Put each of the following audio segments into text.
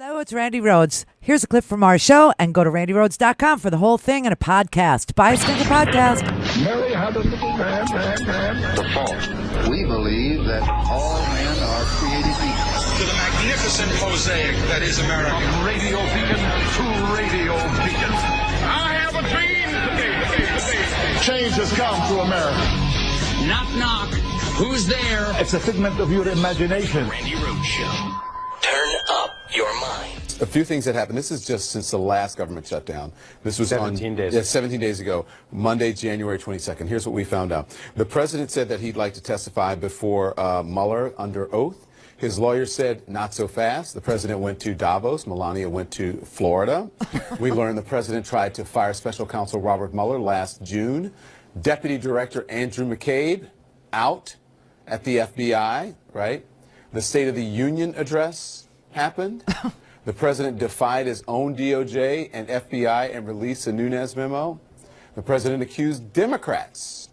Hello, it's Randi Rhodes. Here's a clip from our show, and go to randyrhodes.com for the whole thing and a podcast. Buy a stinker podcast. Mary had a little man. The fault. We believe that all men are created equal. To the magnificent mosaic that is America. From radio beacon to radio beacon. I have a dream. Change has come to America. Knock, knock. Who's there? It's a figment of your imagination. Randi Rhodes Show. Turn up your mind. A few things that happened. This is just since the last government shutdown. This was 17 days. 17 days ago, Monday, January 22nd. Here's what we found out. The president said that he'd like to testify before Mueller under oath. His lawyer said, not so fast. The president went to Davos. Melania went to Florida. We learned the president tried to fire special counsel Robert Mueller last June. Deputy Director Andrew McCabe out at the FBI, right? The State of the Union address happened. The president defied his own DOJ and FBI and released a Nunes memo. The president accused Democrats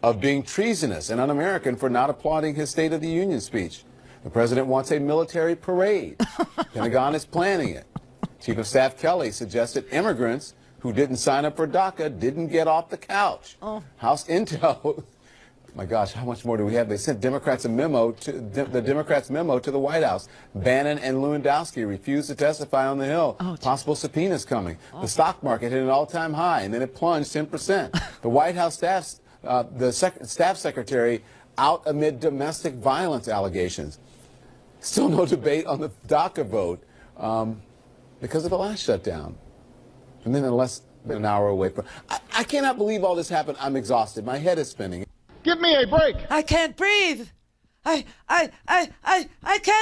of being treasonous and un-American for not applauding his State of the Union speech. The president wants a military parade. Pentagon is planning it. Chief of Staff Kelly suggested immigrants who didn't sign up for DACA didn't get off the couch. House Intel. My gosh, how much more do we have? They sent Democrats a memo to the Democrats' memo to the White House. Bannon and Lewandowski refused to testify on the Hill. Possible subpoenas coming. The stock market hit an all-time high, and then it plunged 10%. The White House staff secretary out amid domestic violence allegations. Still no debate on the DACA vote because of the last shutdown. And then less than an hour away from. I cannot believe all this happened. I'm exhausted. My head is spinning. Give me a break. I can't breathe. I can't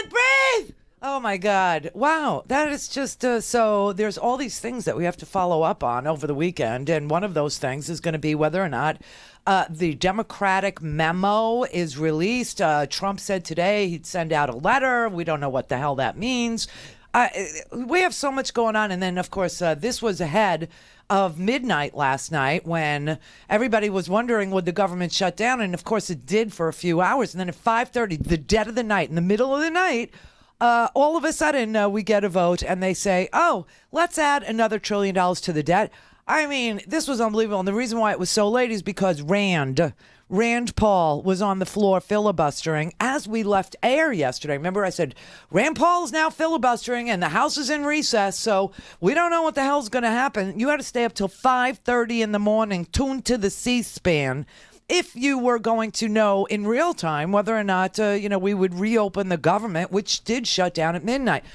breathe. Oh my God. Wow. That is just, so there's all these things that we have to follow up on over the weekend. And one of those things is going to be whether or not the Democratic memo is released. Trump said today he'd send out a letter. We don't know what the hell that means. We have so much going on. And then, of course, this was ahead of midnight last night when everybody was wondering, would the government shut down? And, of course, it did for a few hours. And then at 5:30, the dead of the night, in the middle of the night, all of a sudden we get a vote and they say, oh, let's add another $1 trillion to the debt. I mean, this was unbelievable. And the reason why it was so late is because Rand Paul was on the floor filibustering as we left air yesterday. Remember I said, Rand Paul is now filibustering and the House is in recess, so we don't know what the hell's going to happen. You had to stay up till 5:30 in the morning, tuned to the C-SPAN, if you were going to know in real time whether or not, we would reopen the government, which did shut down at midnight.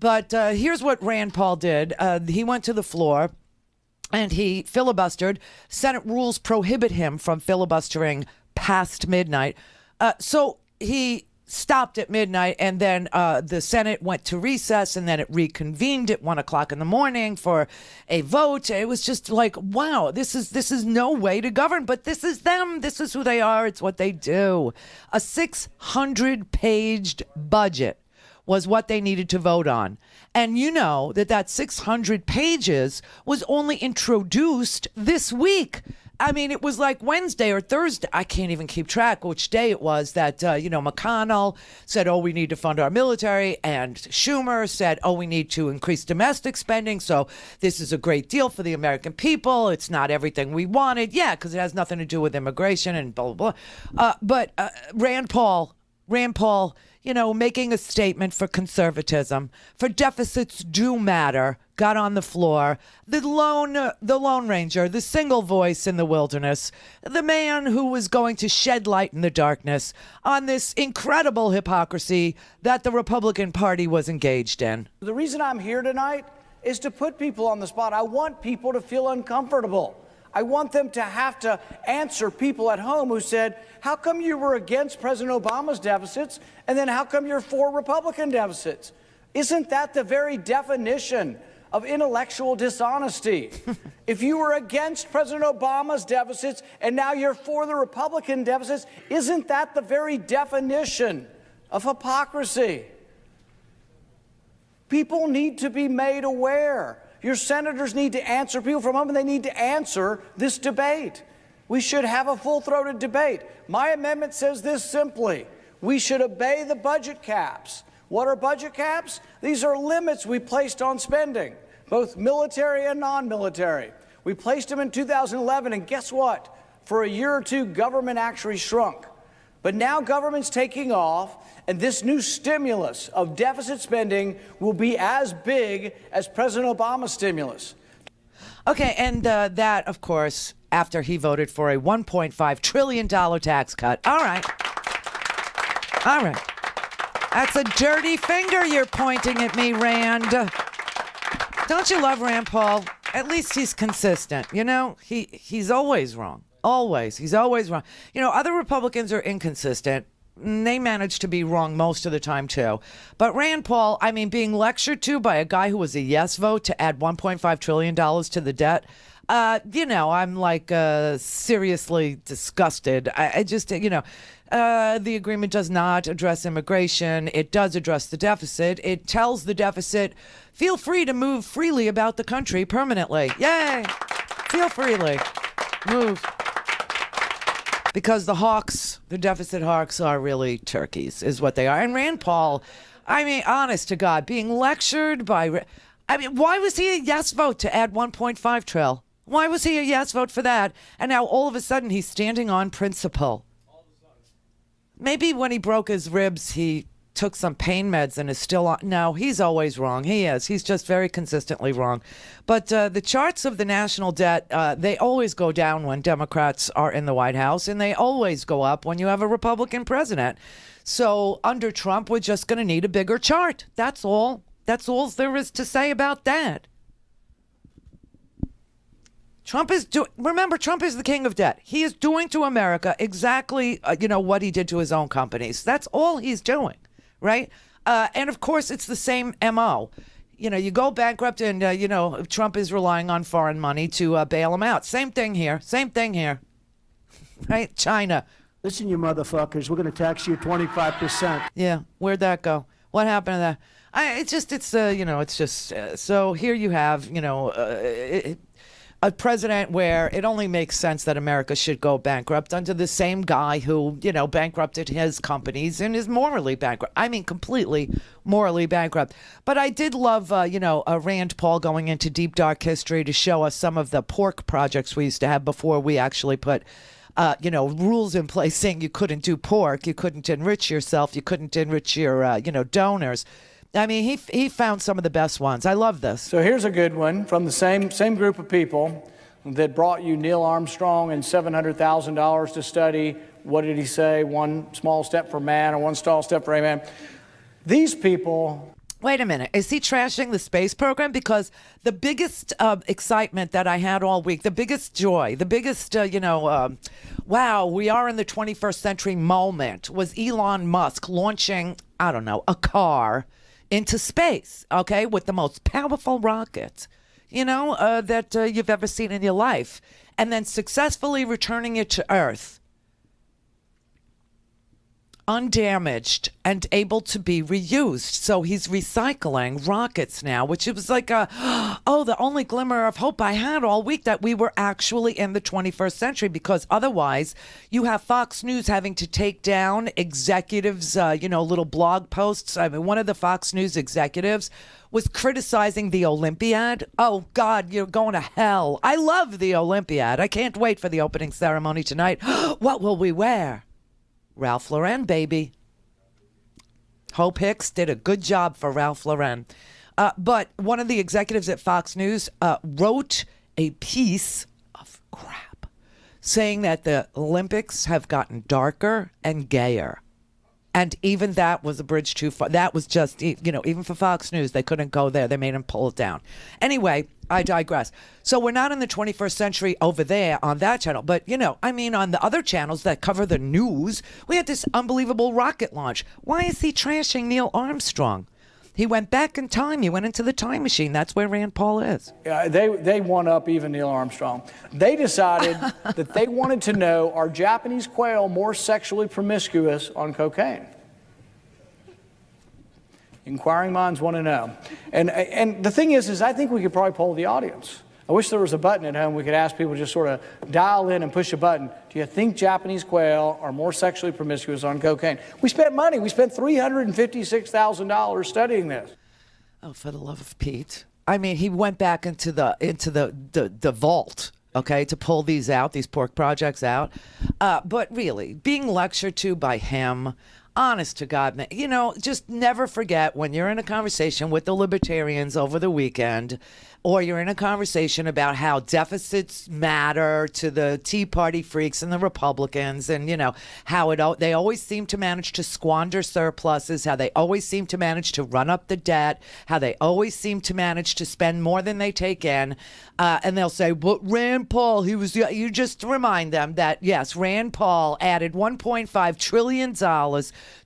But here's what Rand Paul did. He went to the floor and he filibustered. Senate rules prohibit him from filibustering past midnight. So he stopped at midnight, and then the Senate went to recess, and then it reconvened at 1 o'clock in the morning for a vote. It was just like, wow, this is no way to govern, but this is them. This is who they are. It's what they do. A 600-paged budget was what they needed to vote on. And you know that 600 pages was only introduced this week. I mean, it was like Wednesday or Thursday. I can't even keep track which day it was that, McConnell said, oh, we need to fund our military. And Schumer said, oh, we need to increase domestic spending. So this is a great deal for the American people. It's not everything we wanted. Yeah, because it has nothing to do with immigration and blah, blah, blah. But Rand Paul, making a statement for conservatism, for deficits do matter, got on the floor. The Lone Ranger, the single voice in the wilderness, the man who was going to shed light in the darkness on this incredible hypocrisy that the Republican Party was engaged in. The reason I'm here tonight is to put people on the spot. I want people to feel uncomfortable. I want them to have to answer people at home who said, how come you were against President Obama's deficits, and then how come you're for Republican deficits? Isn't that the very definition of intellectual dishonesty? If you were against President Obama's deficits and now you're for the Republican deficits, isn't that the very definition of hypocrisy? People need to be made aware. Your senators need to answer, people from home, and they need to answer this debate. We should have a full-throated debate. My amendment says this simply: we should obey the budget caps. What are budget caps? These are limits we placed on spending, both military and non-military. We placed them in 2011, and guess what? For a year or two, government actually shrunk. But now government's taking off, and this new stimulus of deficit spending will be as big as President Obama's stimulus. Okay, and that, of course, after he voted for a $1.5 trillion tax cut. All right. All right. That's a dirty finger you're pointing at me, Rand. Don't you love Rand Paul? At least he's consistent. You know, he's always wrong. Always. He's always wrong. You know, other Republicans are inconsistent. They manage to be wrong most of the time, too. But Rand Paul, I mean, being lectured to by a guy who was a yes vote to add $1.5 trillion to the debt, you know, I'm like seriously disgusted. I just, you know, the agreement does not address immigration. It does address the deficit. It tells the deficit, feel free to move freely about the country permanently. Yay! Feel freely. Move. Because the hawks, the deficit hawks, are really turkeys, is what they are. And Rand Paul, I mean, honest to God, being lectured by... I mean, why was he a yes vote to add 1.5 trill? Why was he a yes vote for that? And now all of a sudden he's standing on principle. Maybe when he broke his ribs, he took some pain meds and is still on. No, he's always wrong. He is. He's just very consistently wrong. But the charts of the national debt, they always go down when Democrats are in the White House, and they always go up when you have a Republican president. So under Trump, we're just going to need a bigger chart. That's all. That's all there is to say about that. Remember, Trump is the king of debt. He is doing to America exactly, you know, what he did to his own companies. That's all he's doing, right? And of course, it's the same MO. You know, you go bankrupt and, you know, Trump is relying on foreign money to bail him out. Same thing here. Same thing here. Right? China. Listen, you motherfuckers, we're going to tax you 25%. Yeah. Where'd that go? What happened to that? So here you have, you know, a president where it only makes sense that America should go bankrupt under the same guy who, you know, bankrupted his companies and is morally bankrupt. I mean, completely morally bankrupt. But I did love, Rand Paul going into deep, dark history to show us some of the pork projects we used to have before we actually put, rules in place saying you couldn't do pork, you couldn't enrich yourself, you couldn't enrich your, donors. I mean, he found some of the best ones. I love this. So here's a good one from the same group of people that brought you Neil Armstrong and $700,000 to study, what did he say, one small step for man or one small step for a man. These people... Wait a minute. Is he trashing the space program? Because the biggest excitement that I had all week, the biggest joy, the biggest, wow, we are in the 21st century moment was Elon Musk launching, I don't know, a car into space, okay, with the most powerful rocket, that you've ever seen in your life, and then successfully returning it to Earth, undamaged and able to be reused. So he's recycling rockets now, which it was like the only glimmer of hope I had all week that we were actually in the 21st century, because otherwise you have Fox News having to take down executives, little blog posts. I mean, one of the Fox News executives was criticizing the Olympiad. Oh, God, you're going to hell. I love the Olympiad. I can't wait for the opening ceremony tonight. What will we wear? Ralph Lauren, baby. Hope Hicks did a good job for Ralph Lauren. But one of the executives at Fox News wrote a piece of crap saying that the Olympics have gotten darker and gayer. And even that was a bridge too far. That was just, even for Fox News, they couldn't go there. They made him pull it down. Anyway, I digress. So we're not in the 21st century over there on that channel. But, on the other channels that cover the news, we had this unbelievable rocket launch. Why is he trashing Neil Armstrong? He went back in time. He went into the time machine. That's where Rand Paul is. They won up even Neil Armstrong. They decided that they wanted to know, are Japanese quail more sexually promiscuous on cocaine? Inquiring minds want to know. And the thing is I think we could probably poll the audience. I wish there was a button at home we could ask people to just sort of dial in and push a button. Do you think Japanese quail are more sexually promiscuous on cocaine? We spent money. We spent $356,000 studying this. Oh, for the love of Pete. I mean, he went back into the vault, okay, to pull these pork projects out. But really, being lectured to by him, honest to God, man, you know, just never forget when you're in a conversation with the libertarians over the weekend, or you're in a conversation about how deficits matter to the Tea Party freaks and the Republicans, and, you know, how they always seem to manage to squander surpluses, how they always seem to manage to run up the debt, how they always seem to manage to spend more than they take in. And they'll say, but Rand Paul, you just remind them that, yes, Rand Paul added $1.5 trillion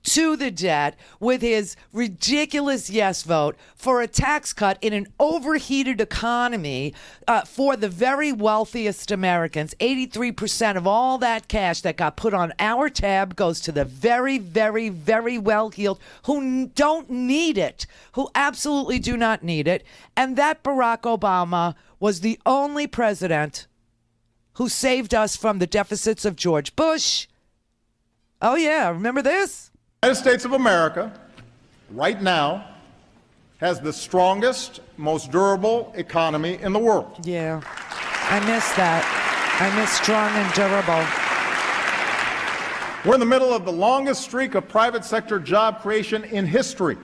to the debt with his ridiculous yes vote for a tax cut in an overheated economy for the very wealthiest Americans. 83% of all that cash that got put on our tab goes to the very, very, very well-heeled who don't need it, who absolutely do not need it. And that Barack Obama was the only president who saved us from the deficits of George Bush. Oh, yeah, remember this? The United States of America, right now, has the strongest, most durable economy in the world. Yeah, I miss that. I miss strong and durable. We're in the middle of the longest streak of private sector job creation in history.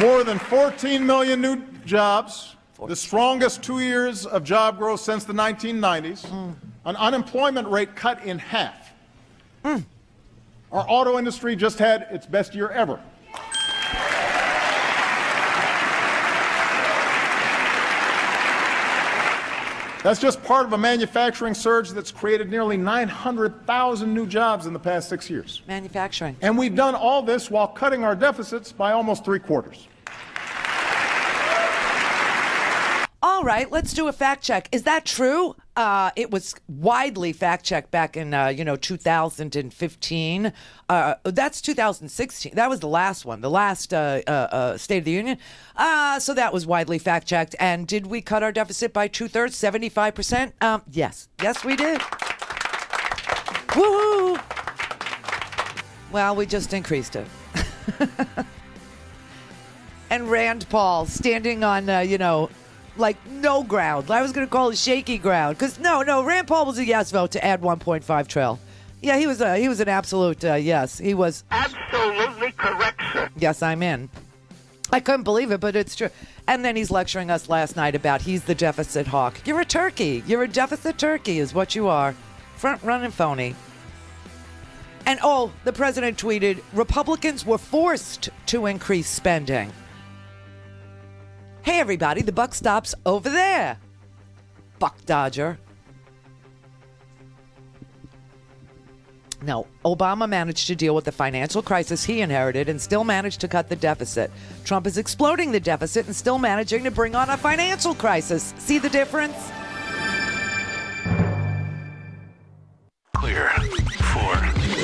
More than 14 million new jobs, the strongest 2 years of job growth since the 1990s, an unemployment rate cut in half. Our auto industry just had its best year ever. That's just part of a manufacturing surge that's created nearly 900,000 new jobs in the past 6 years. Manufacturing. And we've done all this while cutting our deficits by almost 3/4. All right, let's do a fact check. Is that true? It was widely fact checked back in 2015. That's 2016. That was the last one, the last State of the Union. So that was widely fact checked. And did we cut our deficit by 2/3, 75%? Yes, we did. Woohoo! Well, we just increased it. And Rand Paul standing on, like no ground. I was going to call it shaky ground, because no, Rand Paul was a yes vote to add 1.5 trill. Yeah, he was an absolute yes. He was Absolutely correct, sir. yes. I'm in. I couldn't believe it, but it's true. And then he's lecturing us last night about he's the deficit hawk. You're a turkey. You're a deficit turkey, is what you are. Front running phony. And the president tweeted, Republicans were forced to increase spending. Hey, everybody, the buck stops over there. Buck Dodger. No, Obama managed to deal with the financial crisis he inherited and still managed to cut the deficit. Trump is exploding the deficit and still managing to bring on a financial crisis. See the difference? Clear for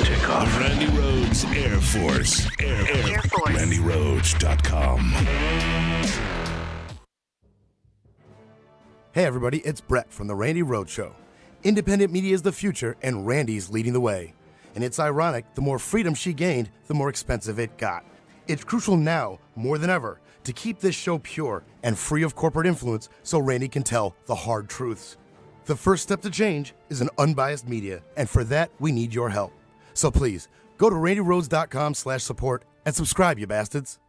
takeoff. Randi Rhodes Air Force. Air Force. RandiRhodes.com. Hey everybody, it's Brett from the Randi Rhodes Show. Independent media is the future, and Randi's leading the way. And it's ironic, the more freedom she gained, the more expensive it got. It's crucial now, more than ever, to keep this show pure and free of corporate influence so Randi can tell the hard truths. The first step to change is an unbiased media, and for that, we need your help. So please, go to RandiRhodes.com/support and subscribe, you bastards.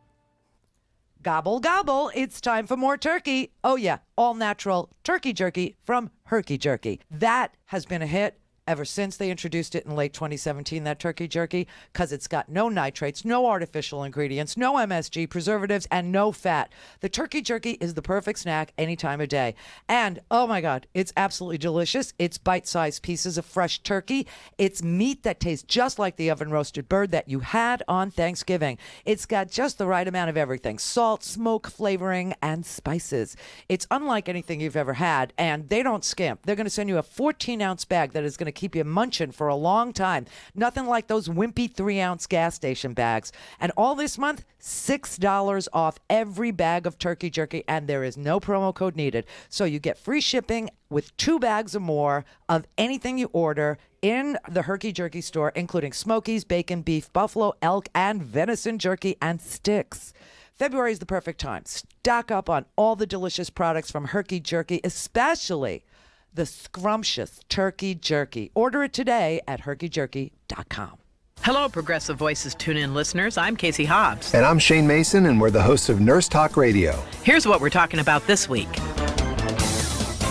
Gobble, gobble. It's time for more turkey. Oh, yeah. All natural turkey jerky from Herky-Jerky. That has been a hit ever since they introduced it in late 2017, that turkey jerky, because it's got no nitrates, no artificial ingredients, no MSG, preservatives, and no fat. The turkey jerky is the perfect snack any time of day. And, oh my God, it's absolutely delicious. It's bite-sized pieces of fresh turkey. It's meat that tastes just like the oven-roasted bird that you had on Thanksgiving. It's got just the right amount of everything: salt, smoke, flavoring, and spices. It's unlike anything you've ever had, and they don't skimp. They're going to send you a 14-ounce bag that is going to keep you munching for a long time. Nothing like those wimpy 3-ounce gas station bags. And all this month, $6 off every bag of turkey jerky, and there is no promo code needed. So you get free shipping with 2 bags or more of anything you order in the Herky-Jerky store, including Smokies, bacon, beef, buffalo, elk, and venison jerky and sticks. February is the perfect time. Stock up on all the delicious products from Herky-Jerky, especially the scrumptious turkey jerky. Order it today at herkyjerky.com. Hello, Progressive Voices tune-in listeners. I'm Casey Hobbs. And I'm Shane Mason, and we're the hosts of Nurse Talk Radio. Here's what we're talking about this week.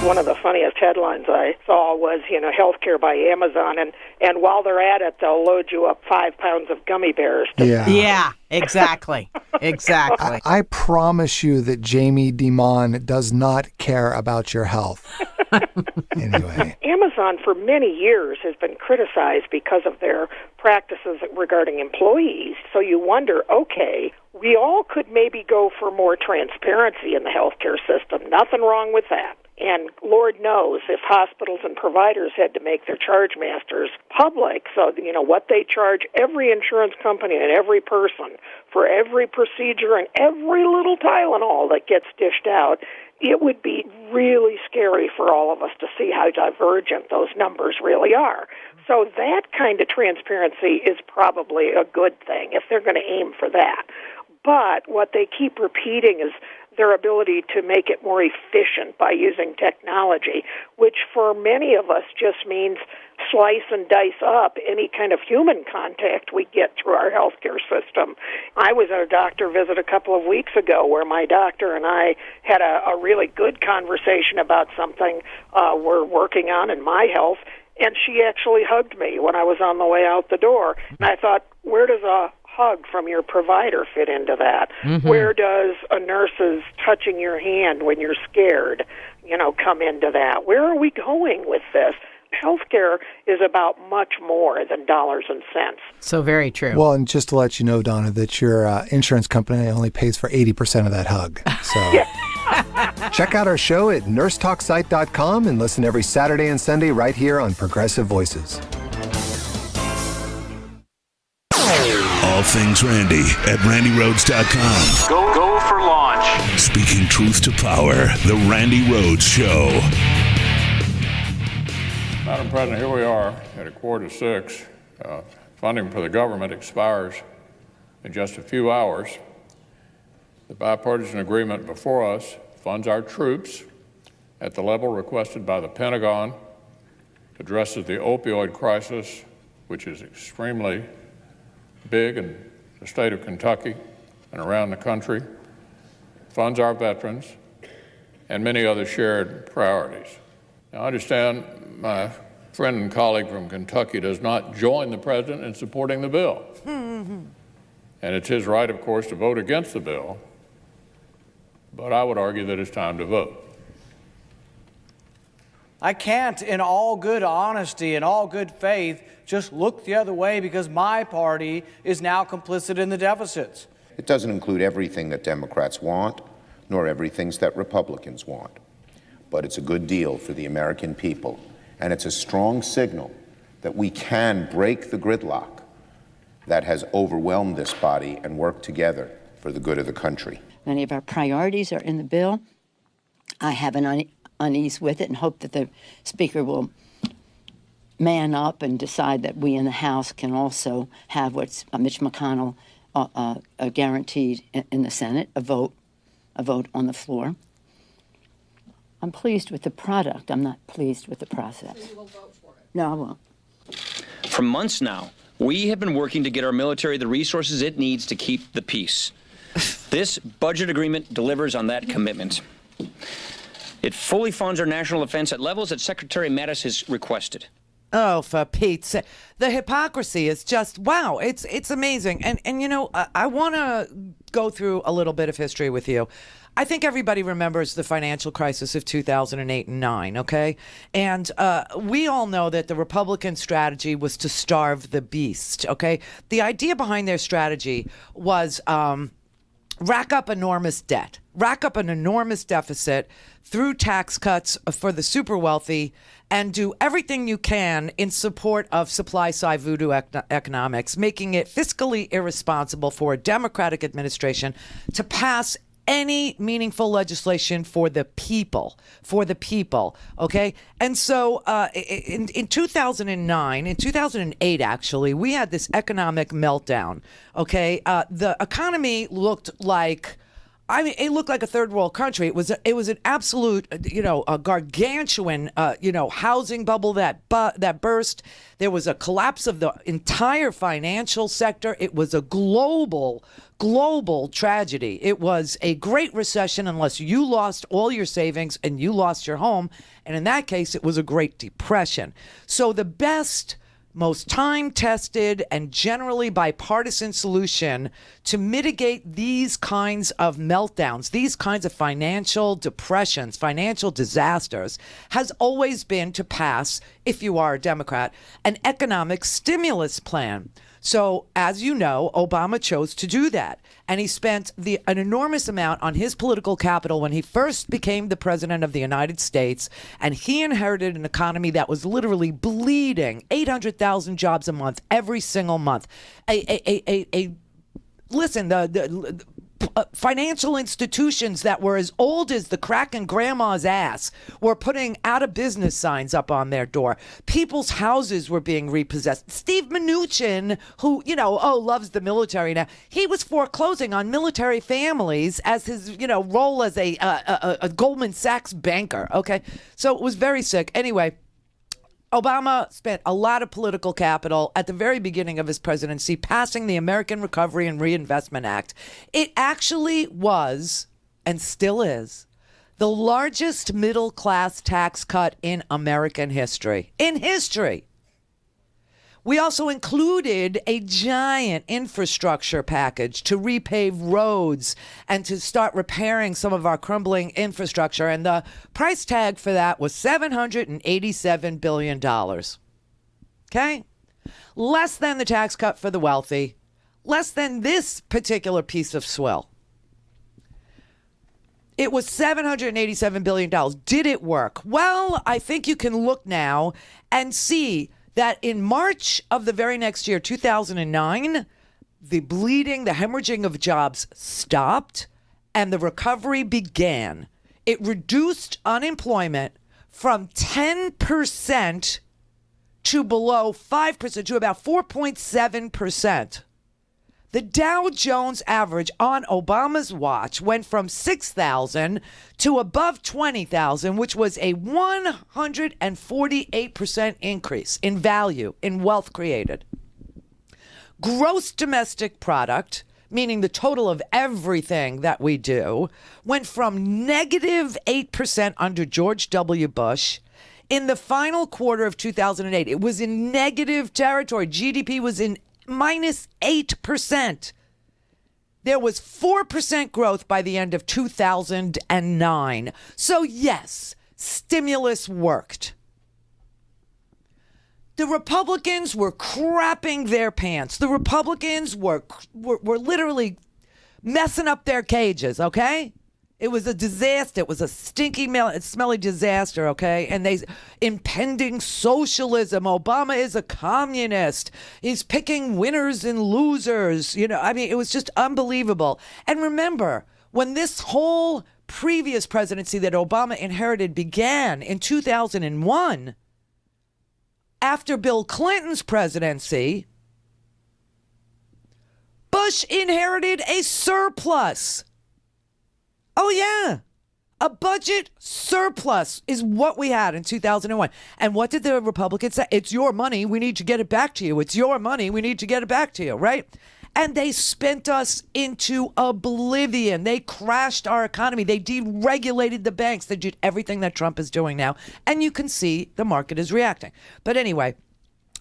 One of the funniest headlines I saw was, healthcare by Amazon, and while they're at it, they'll load you up 5 pounds of gummy bears. Yeah, exactly. Exactly. I promise you that Jamie Dimon does not care about your health. Anyway. Amazon for many years has been criticized because of their practices regarding employees. So you wonder, okay, we all could maybe go for more transparency in the healthcare system. Nothing wrong with that. And Lord knows if hospitals and providers had to make their charge masters public, so, what they charge every insurance company and every person for every procedure and every little Tylenol that gets dished out, it would be really scary for all of us to see how divergent those numbers really are. So that kind of transparency is probably a good thing if they're going to aim for that. But what they keep repeating is their ability to make it more efficient by using technology, which for many of us just means slice and dice up any kind of human contact we get through our healthcare system. I was at a doctor visit a couple of weeks ago where my doctor and I had a really good conversation about something we're working on in my health, and she actually hugged me when I was on the way out the door. And I thought, where does a hug from your provider fit into that? Mm-hmm. Where does a nurse's touching your hand when you're scared, come into that? Where are we going with this? Healthcare is about much more than dollars and cents. So very true. Well, and just to let you know, Donna, that your insurance company only pays for 80% of that hug. So check out our show at nursetalksite.com and listen every Saturday and Sunday right here on Progressive Voices. All things Randy at randyrhodes.com. Go for launch. Speaking truth to power, the Randi Rhodes Show. Madam President, here we are at 5:45. Funding for the government expires in just a few hours. The bipartisan agreement before us funds our troops at the level requested by the Pentagon, addresses the opioid crisis, which is extremely big in the state of Kentucky and around the country, funds our veterans, and many other shared priorities. Now, I understand my friend and colleague from Kentucky does not join the president in supporting the bill. And it's his right, of course, to vote against the bill, but I would argue that it's time to vote. I can't, in all good honesty and all good faith, just look the other way because my party is now complicit in the deficits. It doesn't include everything that Democrats want, nor everything that Republicans want. But it's a good deal for the American people, and it's a strong signal that we can break the gridlock that has overwhelmed this body and work together for the good of the country. Many of our priorities are in the bill. I have an unease with it and hope that the Speaker will man up and decide that we in the House can also have what's Mitch McConnell guaranteed in the Senate, a vote on the floor. I'm pleased with the product. I'm not pleased with the process. So you will vote for it? No, I won't. For months now, we have been working to get our military the resources it needs to keep the peace. This budget agreement delivers on that commitment. It fully funds our national defense at levels that Secretary Mattis has requested. Oh, for Pete's sake. The hypocrisy is just, wow, it's amazing. And I want to go through a little bit of history with you. I think everybody remembers the financial crisis of 2008 and 9, okay? And we all know that the Republican strategy was to starve the beast, okay? The idea behind their strategy was rack up enormous debt, rack up an enormous deficit through tax cuts for the super wealthy, and do everything you can in support of supply-side voodoo economics, making it fiscally irresponsible for a Democratic administration to pass any meaningful legislation for the people, okay? And so in 2009, in 2008, actually, we had this economic meltdown, okay? The economy looked like, it looked like a third world country. It was an absolute, a gargantuan, housing bubble that burst. There was a collapse of the entire financial sector. It was a global tragedy. It was a great recession unless you lost all your savings and you lost your home. And in that case, it was a Great Depression. So the best, most time-tested and generally bipartisan solution to mitigate these kinds of meltdowns, these kinds of financial depressions, financial disasters, has always been to pass, if you are a Democrat, an economic stimulus plan. So, as you know, Obama chose to do that. And he spent an enormous amount on his political capital when he first became the president of the United States. And he inherited an economy that was literally bleeding 800,000 jobs a month, every single month. Listen, the financial institutions that were as old as the crack in grandma's ass were putting out of business signs up on their door. People's houses were being repossessed. Steve Mnuchin, who, loves the military now, he was foreclosing on military families as his, role as a Goldman Sachs banker. Okay. So it was very sick. Anyway, Obama spent a lot of political capital at the very beginning of his presidency passing the American Recovery and Reinvestment Act. It actually was, and still is, the largest middle-class tax cut in American history. In history. We also included a giant infrastructure package to repave roads and to start repairing some of our crumbling infrastructure. And the price tag for that was $787 billion. Okay? Less than the tax cut for the wealthy. Less than this particular piece of swill. It was $787 billion. Did it work? Well, I think you can look now and see that in March of the very next year, 2009, the bleeding, the hemorrhaging of jobs stopped and the recovery began. It reduced unemployment from 10% to below 5% to about 4.7%. The Dow Jones average on Obama's watch went from 6,000 to above 20,000, which was a 148% increase in value, in wealth created. Gross domestic product, meaning the total of everything that we do, went from negative 8% under George W. Bush. In the final quarter of 2008, it was in negative territory. GDP was in minus 8%. There was 4% growth by the end of 2009. So yes, stimulus worked. The Republicans were crapping their pants. The Republicans were literally messing up their cages, okay? It was a disaster. It was a stinky, smelly disaster, okay? And impending socialism. Obama is a communist. He's picking winners and losers. It was just unbelievable. And remember, when this whole previous presidency that Obama inherited began in 2001, after Bill Clinton's presidency, Bush inherited a surplus. Oh, yeah. A budget surplus is what we had in 2001. And what did the Republicans say? It's your money. We need to get it back to you. It's your money. We need to get it back to you, right? And they spent us into oblivion. They crashed our economy. They deregulated the banks. They did everything that Trump is doing now. And you can see the market is reacting. But anyway,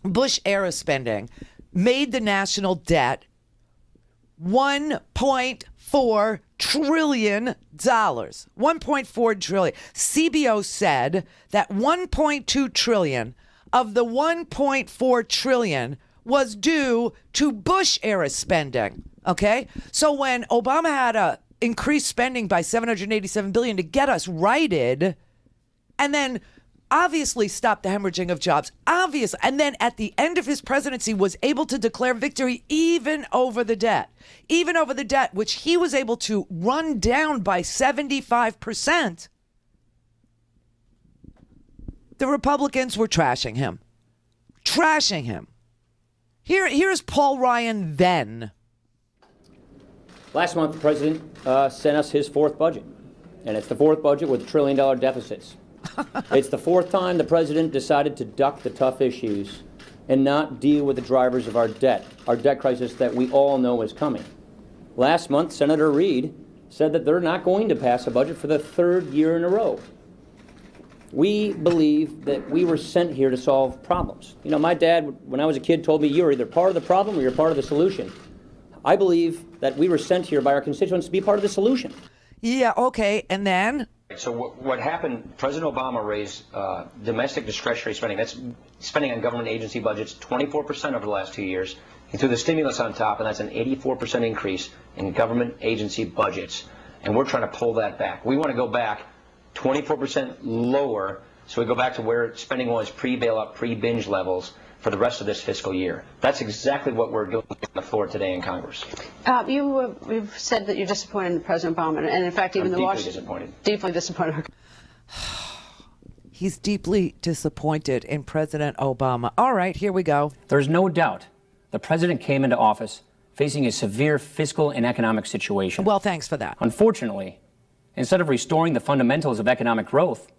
Bush-era spending made the national debt $1.4 trillion. $1.4 trillion. CBO said that $1.2 trillion of the $1.4 trillion was due to Bush-era spending. Okay? So when Obama had a increase spending by $787 billion to get us righted, and then obviously stop the hemorrhaging of jobs, obvious, and then at the end of his presidency was able to declare victory even over the debt, which he was able to run down by 75%. The Republicans were trashing him. Here's Paul Ryan then. Last month, the president sent us his fourth budget, and it's the fourth budget with $1 trillion deficits. It's the fourth time the president decided to duck the tough issues and not deal with the drivers of our debt crisis that we all know is coming. Last month, Senator Reid said that they're not going to pass a budget for the third year in a row. We believe that we were sent here to solve problems. You know, my dad, when I was a kid, told me you're either part of the problem or you're part of the solution. I believe that we were sent here by our constituents to be part of the solution. Yeah, okay, and then? So what happened, President Obama raised domestic discretionary spending. That's spending on government agency budgets 24% over the last 2 years. He threw the stimulus on top, and that's an 84% increase in government agency budgets. And we're trying to pull that back. We want to go back 24% lower, so we go back to where spending was pre-bailout, pre-binge levels for the rest of this fiscal year. That's exactly what we're doing on the floor today in Congress. You've said that you're disappointed in President Obama, and in fact, even I'm the deeply Washington... disappointed. Deeply disappointed. He's deeply disappointed in President Obama. All right, here we go. There's no doubt the president came into office facing a severe fiscal and economic situation. Well, thanks for that. Unfortunately, instead of restoring the fundamentals of economic growth,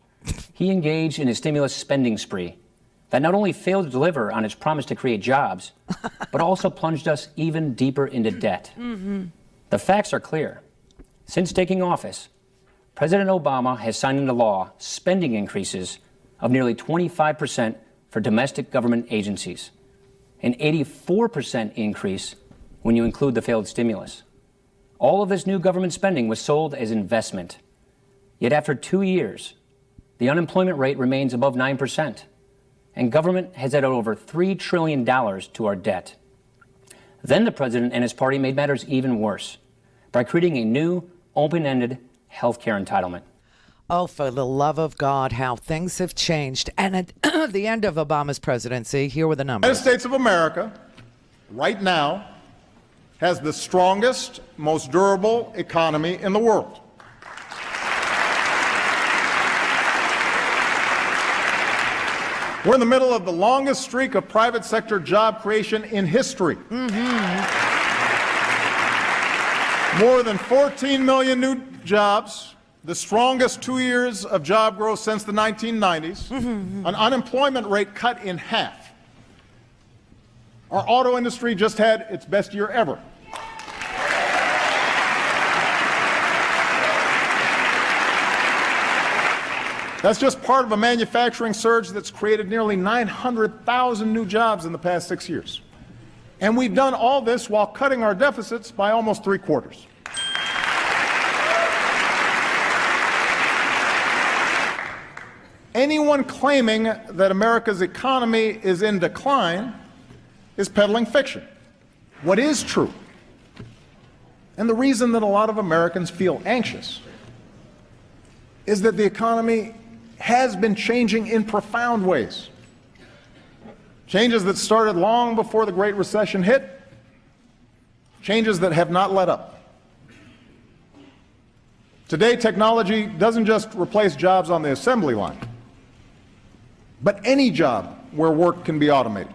he engaged in a stimulus spending spree that not only failed to deliver on its promise to create jobs, but also plunged us even deeper into debt. Mm-hmm. The facts are clear. Since taking office, President Obama has signed into law spending increases of nearly 25% for domestic government agencies, an 84% increase when you include the failed stimulus. All of this new government spending was sold as investment. Yet after 2 years, the unemployment rate remains above 9%. And government has added over $3 trillion to our debt. Then the president and his party made matters even worse by creating a new, open-ended health care entitlement. Oh, for the love of God, how things have changed. And at the end of Obama's presidency, here were the numbers. The United States of America, right now, has the strongest, most durable economy in the world. We're in the middle of the longest streak of private sector job creation in history. Mm-hmm. More than 14 million new jobs, the strongest 2 years of job growth since the 1990s, an unemployment rate cut in half. Our auto industry just had its best year ever. That's just part of a manufacturing surge that's created nearly 900,000 new jobs in the past 6 years. And we've done all this while cutting our deficits by almost 3/4. Anyone claiming that America's economy is in decline is peddling fiction. What is true, and the reason that a lot of Americans feel anxious, is that the economy has been changing in profound ways. Changes that started long before the Great Recession hit, changes that have not let up. Today, technology doesn't just replace jobs on the assembly line, but any job where work can be automated.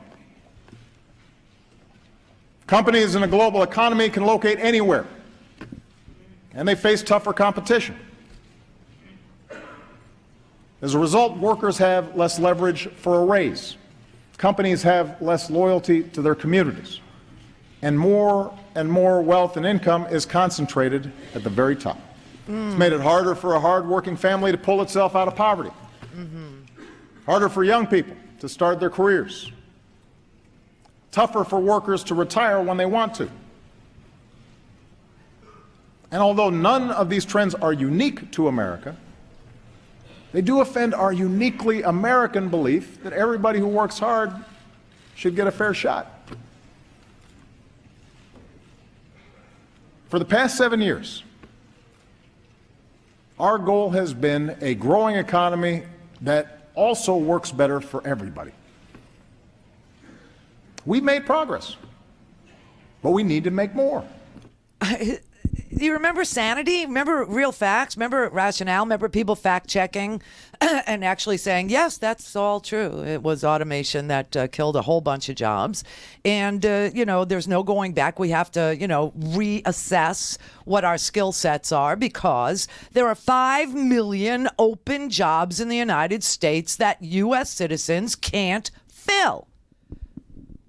Companies in a global economy can locate anywhere, and they face tougher competition. As a result, workers have less leverage for a raise. Companies have less loyalty to their communities. And more wealth and income is concentrated at the very top. It's made it harder for a hard-working family to pull itself out of poverty. Harder for young people to start their careers. Tougher for workers to retire when they want to. And although none of these trends are unique to America, they do offend our uniquely American belief that everybody who works hard should get a fair shot. For the past 7 years, our goal has been a growing economy that also works better for everybody. We made progress, but we need to make more. Do you remember sanity? Remember real facts? Remember rationale? Remember people fact-checking and actually saying, yes, that's all true. It was automation that killed a whole bunch of jobs. And, there's no going back. We have to, reassess what our skill sets are because there are 5 million open jobs in the United States that U.S. citizens can't fill.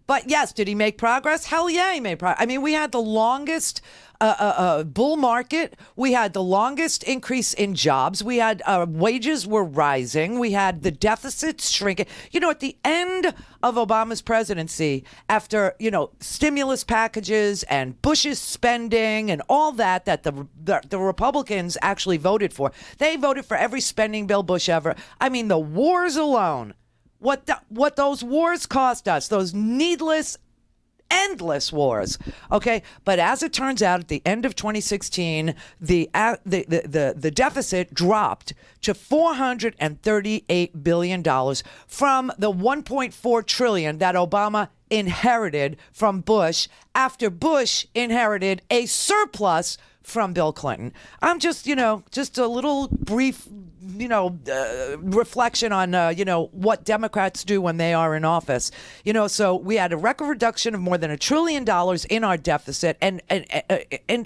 But, yes, did he make progress? Hell yeah, he made progress. I mean, we had the longest bull market. We had the longest increase in jobs. We had wages were rising. We had the deficits shrinking. At the end of Obama's presidency, after, stimulus packages and Bush's spending and all that the Republicans actually voted for, they voted for every spending bill Bush ever. I mean, the wars alone, what those wars cost us, those needless, endless wars. Okay, but as it turns out, at the end of 2016, the deficit dropped to $438 billion from the $1.4 trillion that Obama inherited from Bush after Bush inherited a surplus from Bill Clinton. I'm just a little brief, reflection on, what Democrats do when they are in office. So we had a record reduction of more than $1 trillion in our deficit and a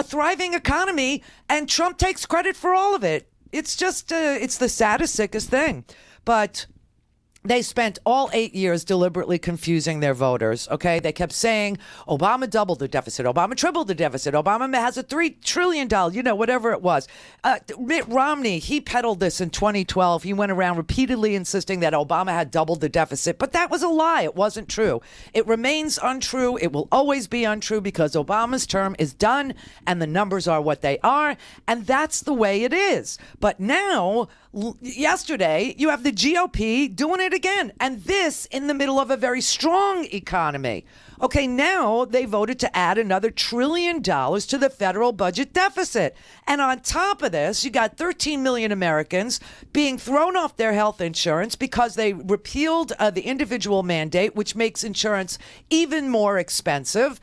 thriving economy, and Trump takes credit for all of it. It's just, it's the saddest, sickest thing. But they spent all 8 years deliberately confusing their voters, okay? They kept saying, Obama doubled the deficit, Obama tripled the deficit, Obama has a $3 trillion, whatever it was. Mitt Romney, he peddled this in 2012. He went around repeatedly insisting that Obama had doubled the deficit, but that was a lie. It wasn't true. It remains untrue. It will always be untrue because Obama's term is done and the numbers are what they are, and that's the way it is. But now, yesterday, you have the GOP doing it again, and this in the middle of a very strong economy. Okay, now they voted to add another $1 trillion to the federal budget deficit. And on top of this, you got 13 million Americans being thrown off their health insurance because they repealed the individual mandate, which makes insurance even more expensive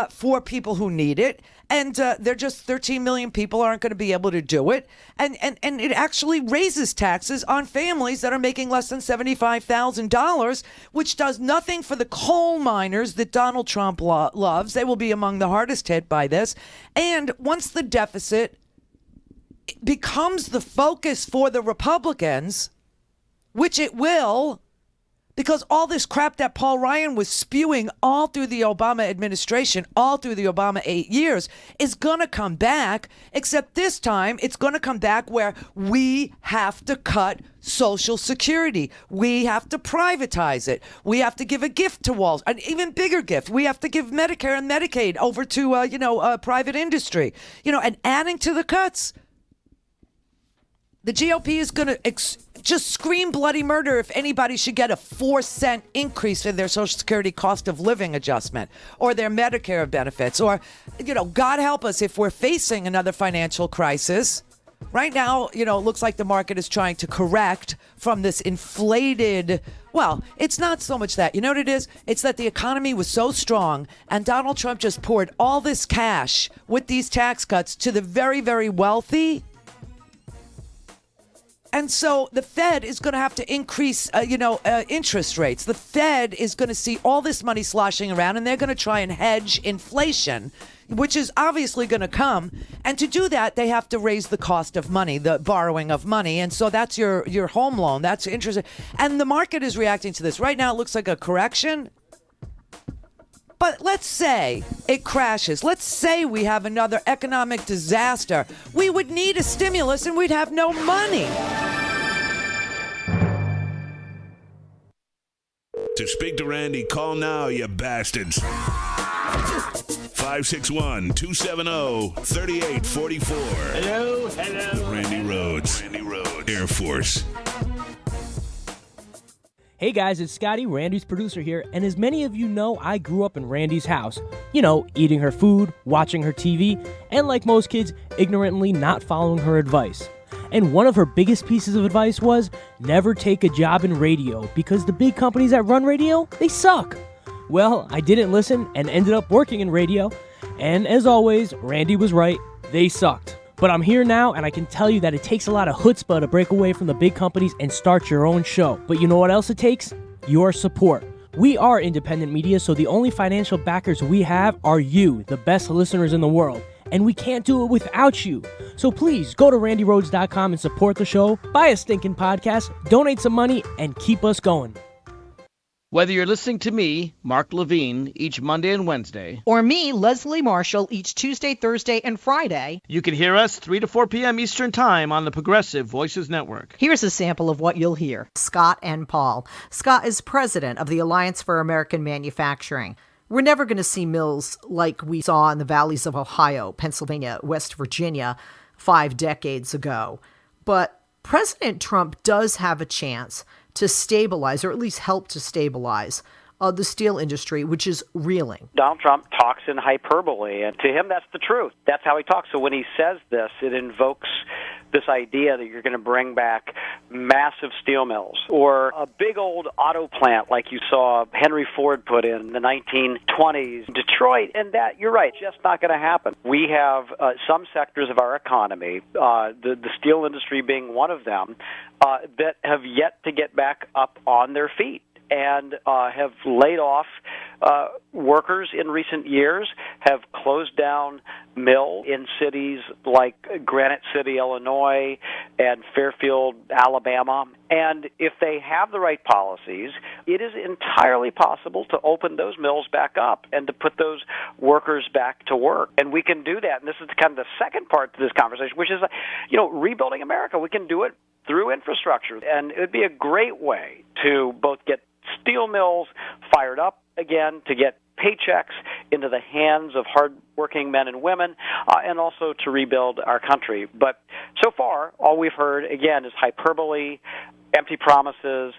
for people who need it. And they're just 13 million people aren't going to be able to do it. And it actually raises taxes on families that are making less than $75,000, which does nothing for the coal miners that Donald Trump loves. They will be among the hardest hit by this. And once the deficit becomes the focus for the Republicans, which it will, because all this crap that Paul Ryan was spewing all through the Obama administration, all through the Obama 8 years, is going to come back, except this time it's going to come back where we have to cut Social Security. We have to privatize it. We have to give a gift to walls, an even bigger gift. We have to give Medicare and Medicaid over to, private industry, and adding to the cuts. The GOP is going to just scream bloody murder if anybody should get a 4-cent increase in their Social Security cost of living adjustment or their Medicare benefits, or, God help us if we're facing another financial crisis. Right now, it looks like the market is trying to correct from this inflated. Well, it's not so much that. You know what it is? It's that the economy was so strong and Donald Trump just poured all this cash with these tax cuts to the very, very wealthy. And so the Fed is going to have to increase, interest rates. The Fed is going to see all this money sloshing around, and they're going to try and hedge inflation, which is obviously going to come. And to do that, they have to raise the cost of money, the borrowing of money. And so that's your home loan. That's interest. And the market is reacting to this. Right now, it looks like a correction. But let's say it crashes. Let's say we have another economic disaster. We would need a stimulus and we'd have no money. To speak to Randi, call now, you bastards. 561-270-3844. Hello. Randi Rhodes. Air Force. Hey guys, it's Scotty, Randy's producer here, and as many of you know, I grew up in Randy's house. You know, eating her food, watching her TV, and like most kids, ignorantly not following her advice. And one of her biggest pieces of advice was, never take a job in radio, because the big companies that run radio, they suck. Well, I didn't listen and ended up working in radio, and as always, Randy was right, they sucked. But I'm here now, and I can tell you that it takes a lot of chutzpah to break away from the big companies and start your own show. But you know what else it takes? Your support. We are independent media, so the only financial backers we have are you, the best listeners in the world. And we can't do it without you. So please, go to randyrhodes.com and support the show, buy a stinking podcast, donate some money, and keep us going. Whether you're listening to me, Mark Levine, each Monday and Wednesday, or me, Leslie Marshall, each Tuesday, Thursday, and Friday, you can hear us 3 to 4 p.m. Eastern Time on the Progressive Voices Network. Here's a sample of what you'll hear. Scott and Paul. Scott is president of the Alliance for American Manufacturing. We're never going to see mills like we saw in the valleys of Ohio, Pennsylvania, West Virginia 5 decades ago. But President Trump does have a chance to stabilize, or at least help to stabilize, the steel industry, which is reeling. Donald Trump talks in hyperbole, and to him that's the truth. That's how he talks. So when he says this, it invokes this idea that you're going to bring back massive steel mills or a big old auto plant like you saw Henry Ford put in the 1920s, Detroit, and that, you're right, just not going to happen. We have some sectors of our economy, the steel industry being one of them, that have yet to get back up on their feet and have laid off workers in recent years, have closed down mills in cities like Granite City, Illinois, and Fairfield, Alabama. And if they have the right policies, it is entirely possible to open those mills back up and to put those workers back to work. And we can do that. And this is kind of the second part to this conversation, which is, rebuilding America. We can do it through infrastructure. And it would be a great way to both get steel mills fired up again, to get paychecks into the hands of hardworking men and women, and also to rebuild our country. But so far, all we've heard, again, is hyperbole, empty promises,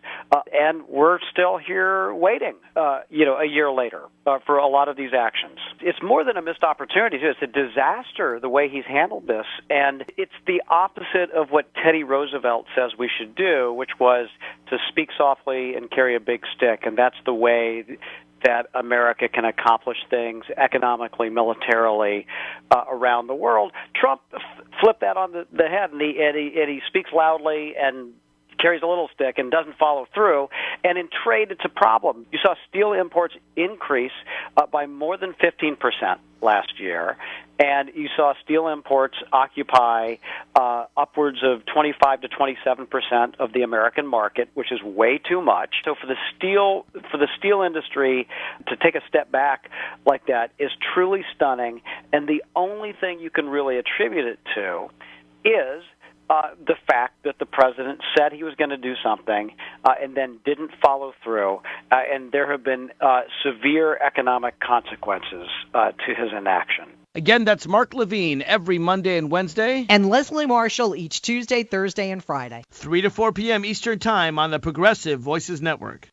and we're still here waiting, a year later for a lot of these actions. It's more than a missed opportunity, too. It's a disaster, the way he's handled this, and it's the opposite of what Teddy Roosevelt says we should do, which was to speak softly and carry a big stick, and that's the way that America can accomplish things economically, militarily, around the world. Trump flipped that on the head, and he speaks loudly and carries a little stick and doesn't follow through. And in trade, it's a problem. You saw steel imports increase by more than 15% last year, and you saw steel imports occupy upwards of 25 to 27% of the American market, which is way too much. So for the steel industry to take a step back like that is truly stunning, and the only thing you can really attribute it to is the fact that the president said he was going to do something and then didn't follow through, and there have been severe economic consequences to his inaction. Again, that's Mark Levine every Monday and Wednesday. And Leslie Marshall each Tuesday, Thursday, and Friday. 3 to 4 p.m. Eastern Time on the Progressive Voices Network.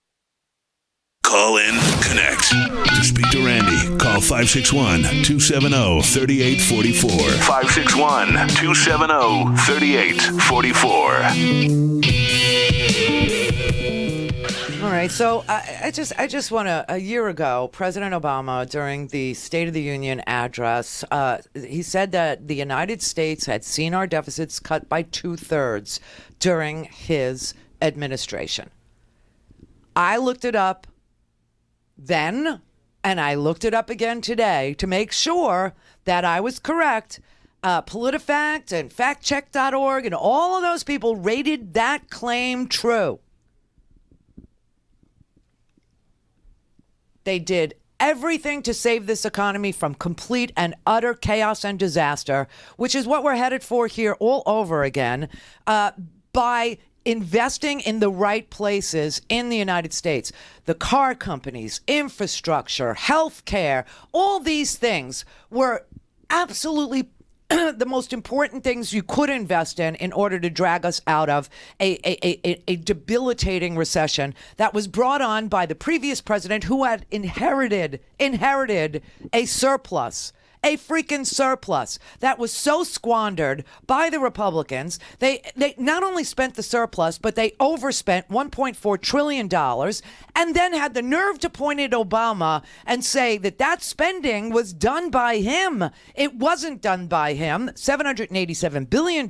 Call in, connect. To speak to Randy, call 561-270-3844. 561-270-3844. All right, so I just want to, a year ago, President Obama, during the State of the Union address, he said that the United States had seen our deficits cut by 2/3 during his administration. I looked it up then, and I looked it up again today to make sure that I was correct. PolitiFact and factcheck.org and all of those people rated that claim true. They did everything to save this economy from complete and utter chaos and disaster, which is what we're headed for here all over again, by investing in the right places in the United States. The car companies, infrastructure, health care, all these things were absolutely the most important things you could invest in order to drag us out of a debilitating recession that was brought on by the previous president, who had inherited a surplus. A freaking surplus that was so squandered by the Republicans. They not only spent the surplus, but they overspent $1.4 trillion and then had the nerve to point at Obama and say that spending was done by him. It wasn't done by him. $787 billion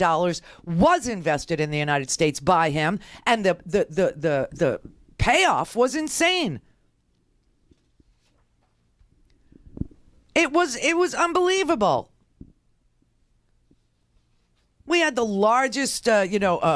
was invested in the United States by him, and the payoff was insane. It was unbelievable. We had the largest,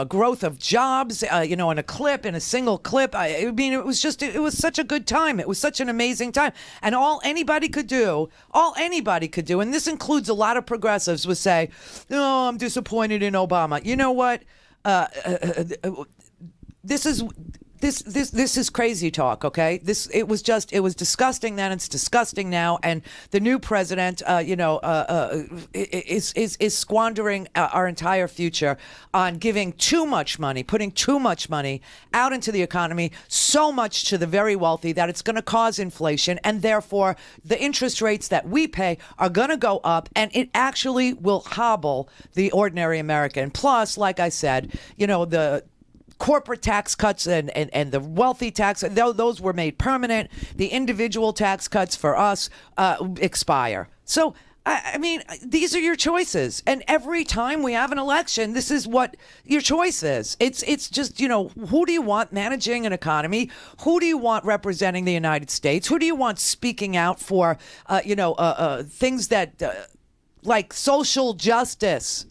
growth of jobs, in a single clip. It was such a good time. It was such an amazing time. And all anybody could do, and this includes a lot of progressives, was say, "Oh, I'm disappointed in Obama." You know what? This is crazy talk, okay? It was disgusting then, it's disgusting now, and the new president, is squandering our entire future on giving too much money, putting too much money out into the economy, so much to the very wealthy that it's going to cause inflation, and therefore the interest rates that we pay are going to go up, and it actually will hobble the ordinary American. Plus, like I said, the corporate tax cuts and the wealthy tax, those were made permanent. The individual tax cuts for us expire. So, I mean, these are your choices. And every time we have an election, this is what your choice is. It's just, who do you want managing an economy? Who do you want representing the United States? Who do you want speaking out for, things that like social justice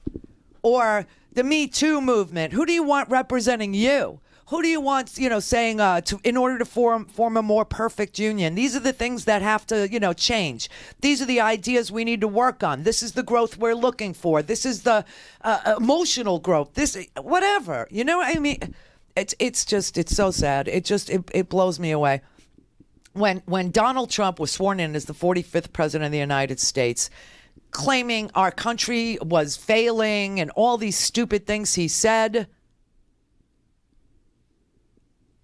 or the Me Too movement? Who do you want representing you? Who do you want, saying in order to form a more perfect union? These are the things that have to, change. These are the ideas we need to work on. This is the growth we're looking for. This is the emotional growth. This, whatever. I mean, it's so sad. It blows me away. When Donald Trump was sworn in as the 45th president of the United States, claiming our country was failing and all these stupid things he said,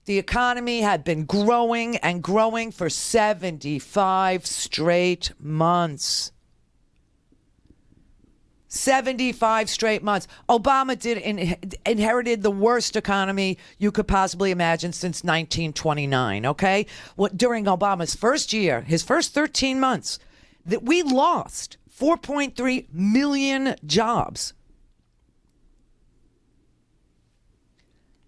the economy had been growing and growing for 75 straight months. 75 straight months. Obama inherited the worst economy you could possibly imagine since 1929, okay? During Obama's first year, his first 13 months, that we lost 4.3 million jobs.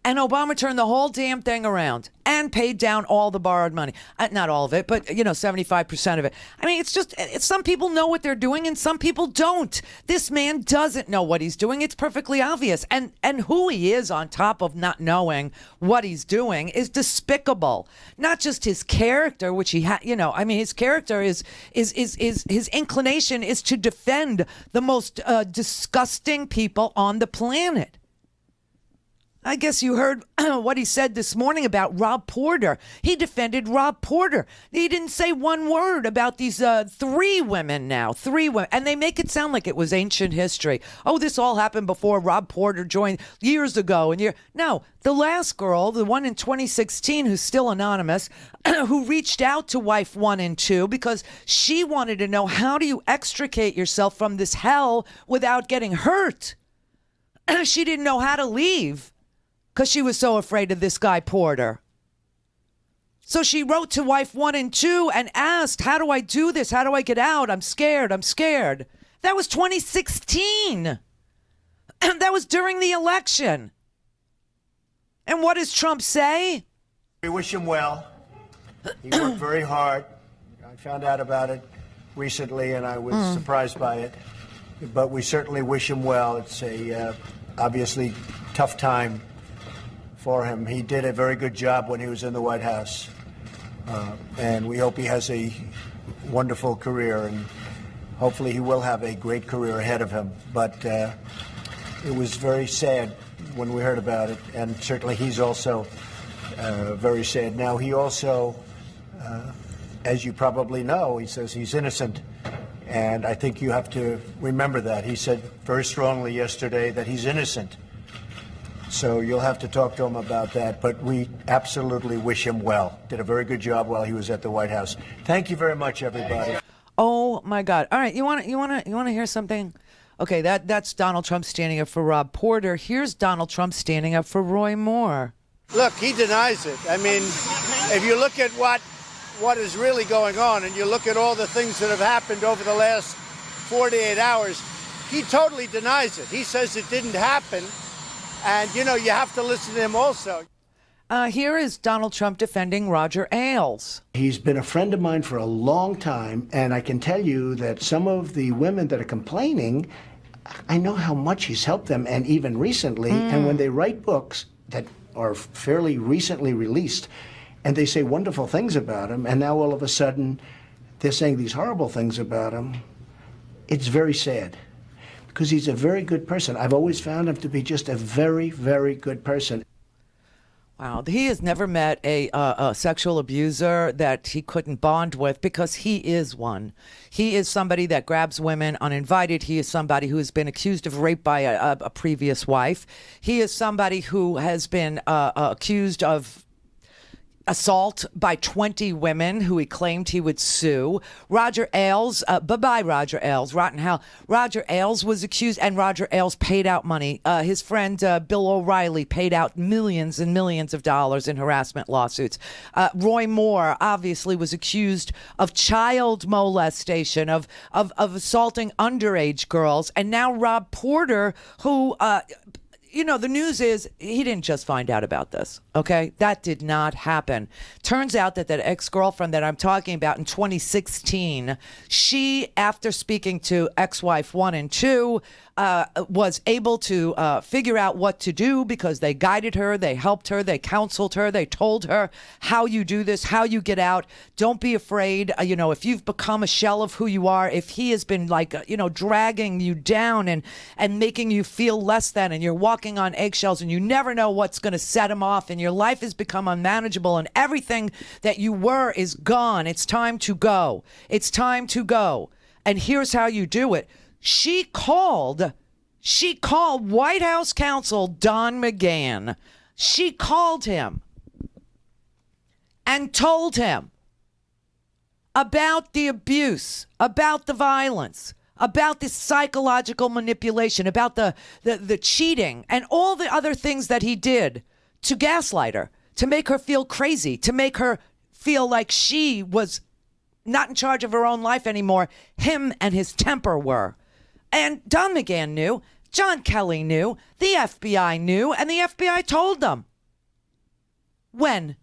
And Obama turned the whole damn thing around and paid down all the borrowed money. Not all of it, but, 75% of it. I mean, it's some people know what they're doing and some people don't. This man doesn't know what he's doing. It's perfectly obvious. And who he is on top of not knowing what he's doing is despicable. Not just his character, which he his character is his inclination is to defend the most disgusting people on the planet. I guess you heard what he said this morning about Rob Porter. He defended Rob Porter. He didn't say one word about these three women. And they make it sound like it was ancient history. Oh, this all happened before Rob Porter joined years ago. No, the last girl, the one in 2016 who's still anonymous, who reached out to wife 1 and 2 because she wanted to know, how do you extricate yourself from this hell without getting hurt? She didn't know how to leave, because she was so afraid of this guy Porter. So she wrote to wife 1 and 2 and asked, how do I do this? How do I get out? I'm scared. That was 2016. That was during the election. And what does Trump say? We wish him well. He worked very hard. I found out about it recently and I was surprised by it. But we certainly wish him well. It's a obviously tough time for him. He did a very good job when he was in the White House. And we hope he has a wonderful career, and hopefully he will have a great career ahead of him. But it was very sad when we heard about it, and certainly he's also very sad. Now, he also, as you probably know, he says he's innocent, And I think you have to remember that. He said very strongly yesterday that he's innocent. So you'll have to talk to him about that. But we absolutely wish him well. Did a very good job while he was at the White House. Thank you very much, everybody. Oh my God! All right, you want to hear something? Okay, that's Donald Trump standing up for Rob Porter. Here's Donald Trump standing up for Roy Moore. Look, he denies it. I mean, if you look at what is really going on, and you look at all the things that have happened over the last 48 hours, he totally denies it. He says it didn't happen, and you have to listen to him also. Here is Donald Trump defending Roger Ailes. He's been a friend of mine for a long time, and I can tell you that some of the women that are complaining, I know how much he's helped them, and even recently, and when they write books that are fairly recently released, and they say wonderful things about him, and now all of a sudden they're saying these horrible things about him, it's very sad. Because he's a very good person. I've always found him to be just a very, very good person. Wow, he has never met a sexual abuser that he couldn't bond with, because he is one. He is somebody that grabs women uninvited. He is somebody who has been accused of rape by a previous wife. He is somebody who has been accused of assault by 20 women who he claimed he would sue. Roger Ailes, bye-bye Roger Ailes, rotten hell. Roger Ailes was accused, and Roger Ailes paid out money. His friend Bill O'Reilly paid out millions and millions of dollars in harassment lawsuits. Roy Moore obviously was accused of child molestation, of assaulting underage girls. And now Rob Porter, who... the news is he didn't just find out about this, okay? That did not happen. Turns out that ex-girlfriend that I'm talking about in 2016, she, after speaking to ex-wife 1 and 2, was able to figure out what to do, because they guided her, they helped her, they counseled her, they told her how you do this, how you get out. Don't be afraid. If you've become a shell of who you are, if he has been dragging you down and making you feel less than, and you're walking on eggshells and you never know what's going to set him off, and your life has become unmanageable and everything that you were is gone. It's time to go. It's time to go. And here's how you do it. She called White House counsel Don McGahn. She called him and told him about the abuse, about the violence, about the psychological manipulation, about the cheating, and all the other things that he did to gaslight her, to make her feel crazy, to make her feel like she was not in charge of her own life anymore. Him and his temper were. And Don McGahn knew, John Kelly knew, the FBI knew, and the FBI told them. When?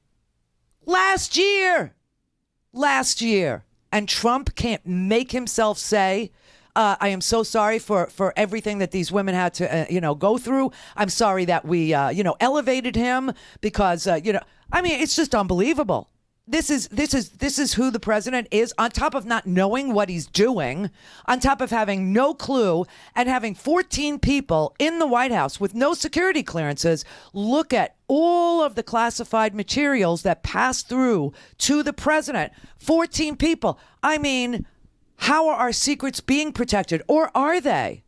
Last year. And Trump can't make himself say, I am so sorry for everything that these women had to, go through. I'm sorry that we, elevated him because, it's just unbelievable. This is who the president is, on top of not knowing what he's doing, on top of having no clue, and having 14 people in the White House with no security clearances look at all of the classified materials that pass through to the president. 14 people. I mean, how are our secrets being protected? Or are they?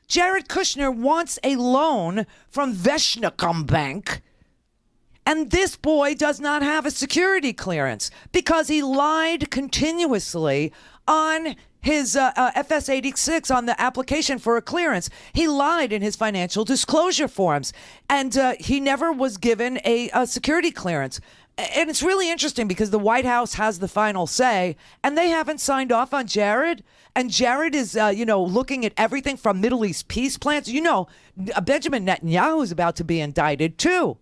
Jared Kushner wants a loan from Veshnikom Bank, and this boy does not have a security clearance because he lied continuously on his FS-86, on the application for a clearance. He lied in his financial disclosure forms, and he never was given a security clearance. And it's really interesting because the White House has the final say, and they haven't signed off on Jared. And Jared is, looking at everything from Middle East peace plans. Benjamin Netanyahu is about to be indicted, too,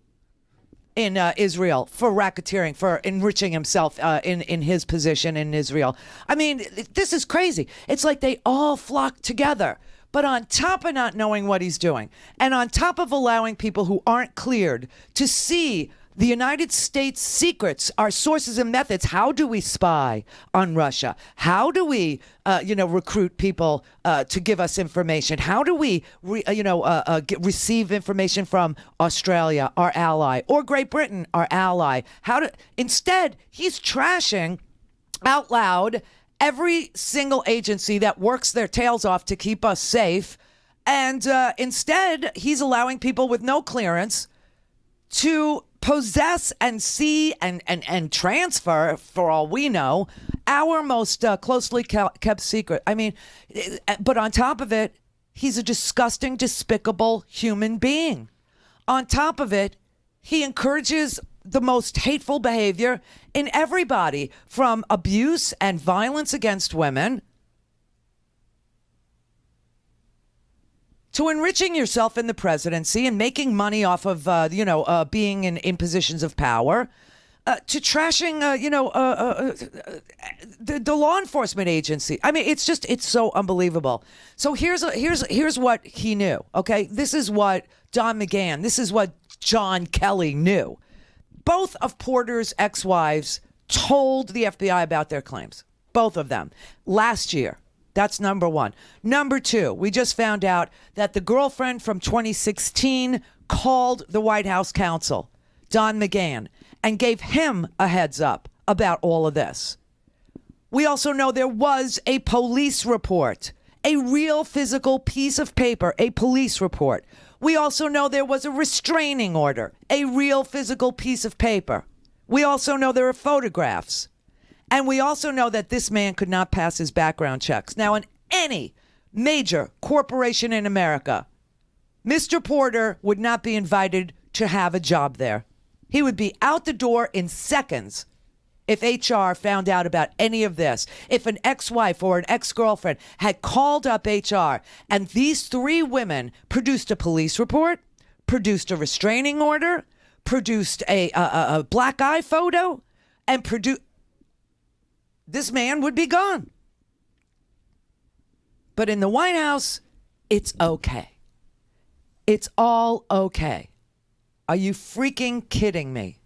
in Israel for racketeering, for enriching himself in his position in Israel. I mean, this is crazy. It's like they all flock together. But on top of not knowing what he's doing, and on top of allowing people who aren't cleared to see the United States secrets, our sources and methods. How do we spy on Russia? How do we, recruit people to give us information? How do we, receive information from Australia, our ally, or Great Britain, our ally? Instead, he's trashing out loud every single agency that works their tails off to keep us safe. And instead, he's allowing people with no clearance to possess and see and transfer, for all we know, our most closely kept secret. I mean, but on top of it, he's a disgusting, despicable human being. On top of it, he encourages the most hateful behavior in everybody, from abuse and violence against women to enriching yourself in the presidency and making money off of, being in positions of power, to trashing, the law enforcement agency. I mean, it's so unbelievable. So here's what he knew. Okay, this is what Don McGahn, this is what John Kelly knew. Both of Porter's ex-wives told the FBI about their claims. Both of them last year. That's number one. Number two, we just found out that the girlfriend from 2016 called the White House counsel, Don McGahn, and gave him a heads up about all of this. We also know there was a police report, a real physical piece of paper, a police report. We also know there was a restraining order, a real physical piece of paper. We also know there are photographs. And we also know that this man could not pass his background checks. Now, in any major corporation in America, Mr. Porter would not be invited to have a job there. He would be out the door in seconds if HR found out about any of this. If an ex-wife or an ex-girlfriend had called up HR and these three women produced a police report, produced a restraining order, produced a black eye photo, and produced... this man would be gone. But in the White House, it's okay. It's all okay. Are you freaking kidding me?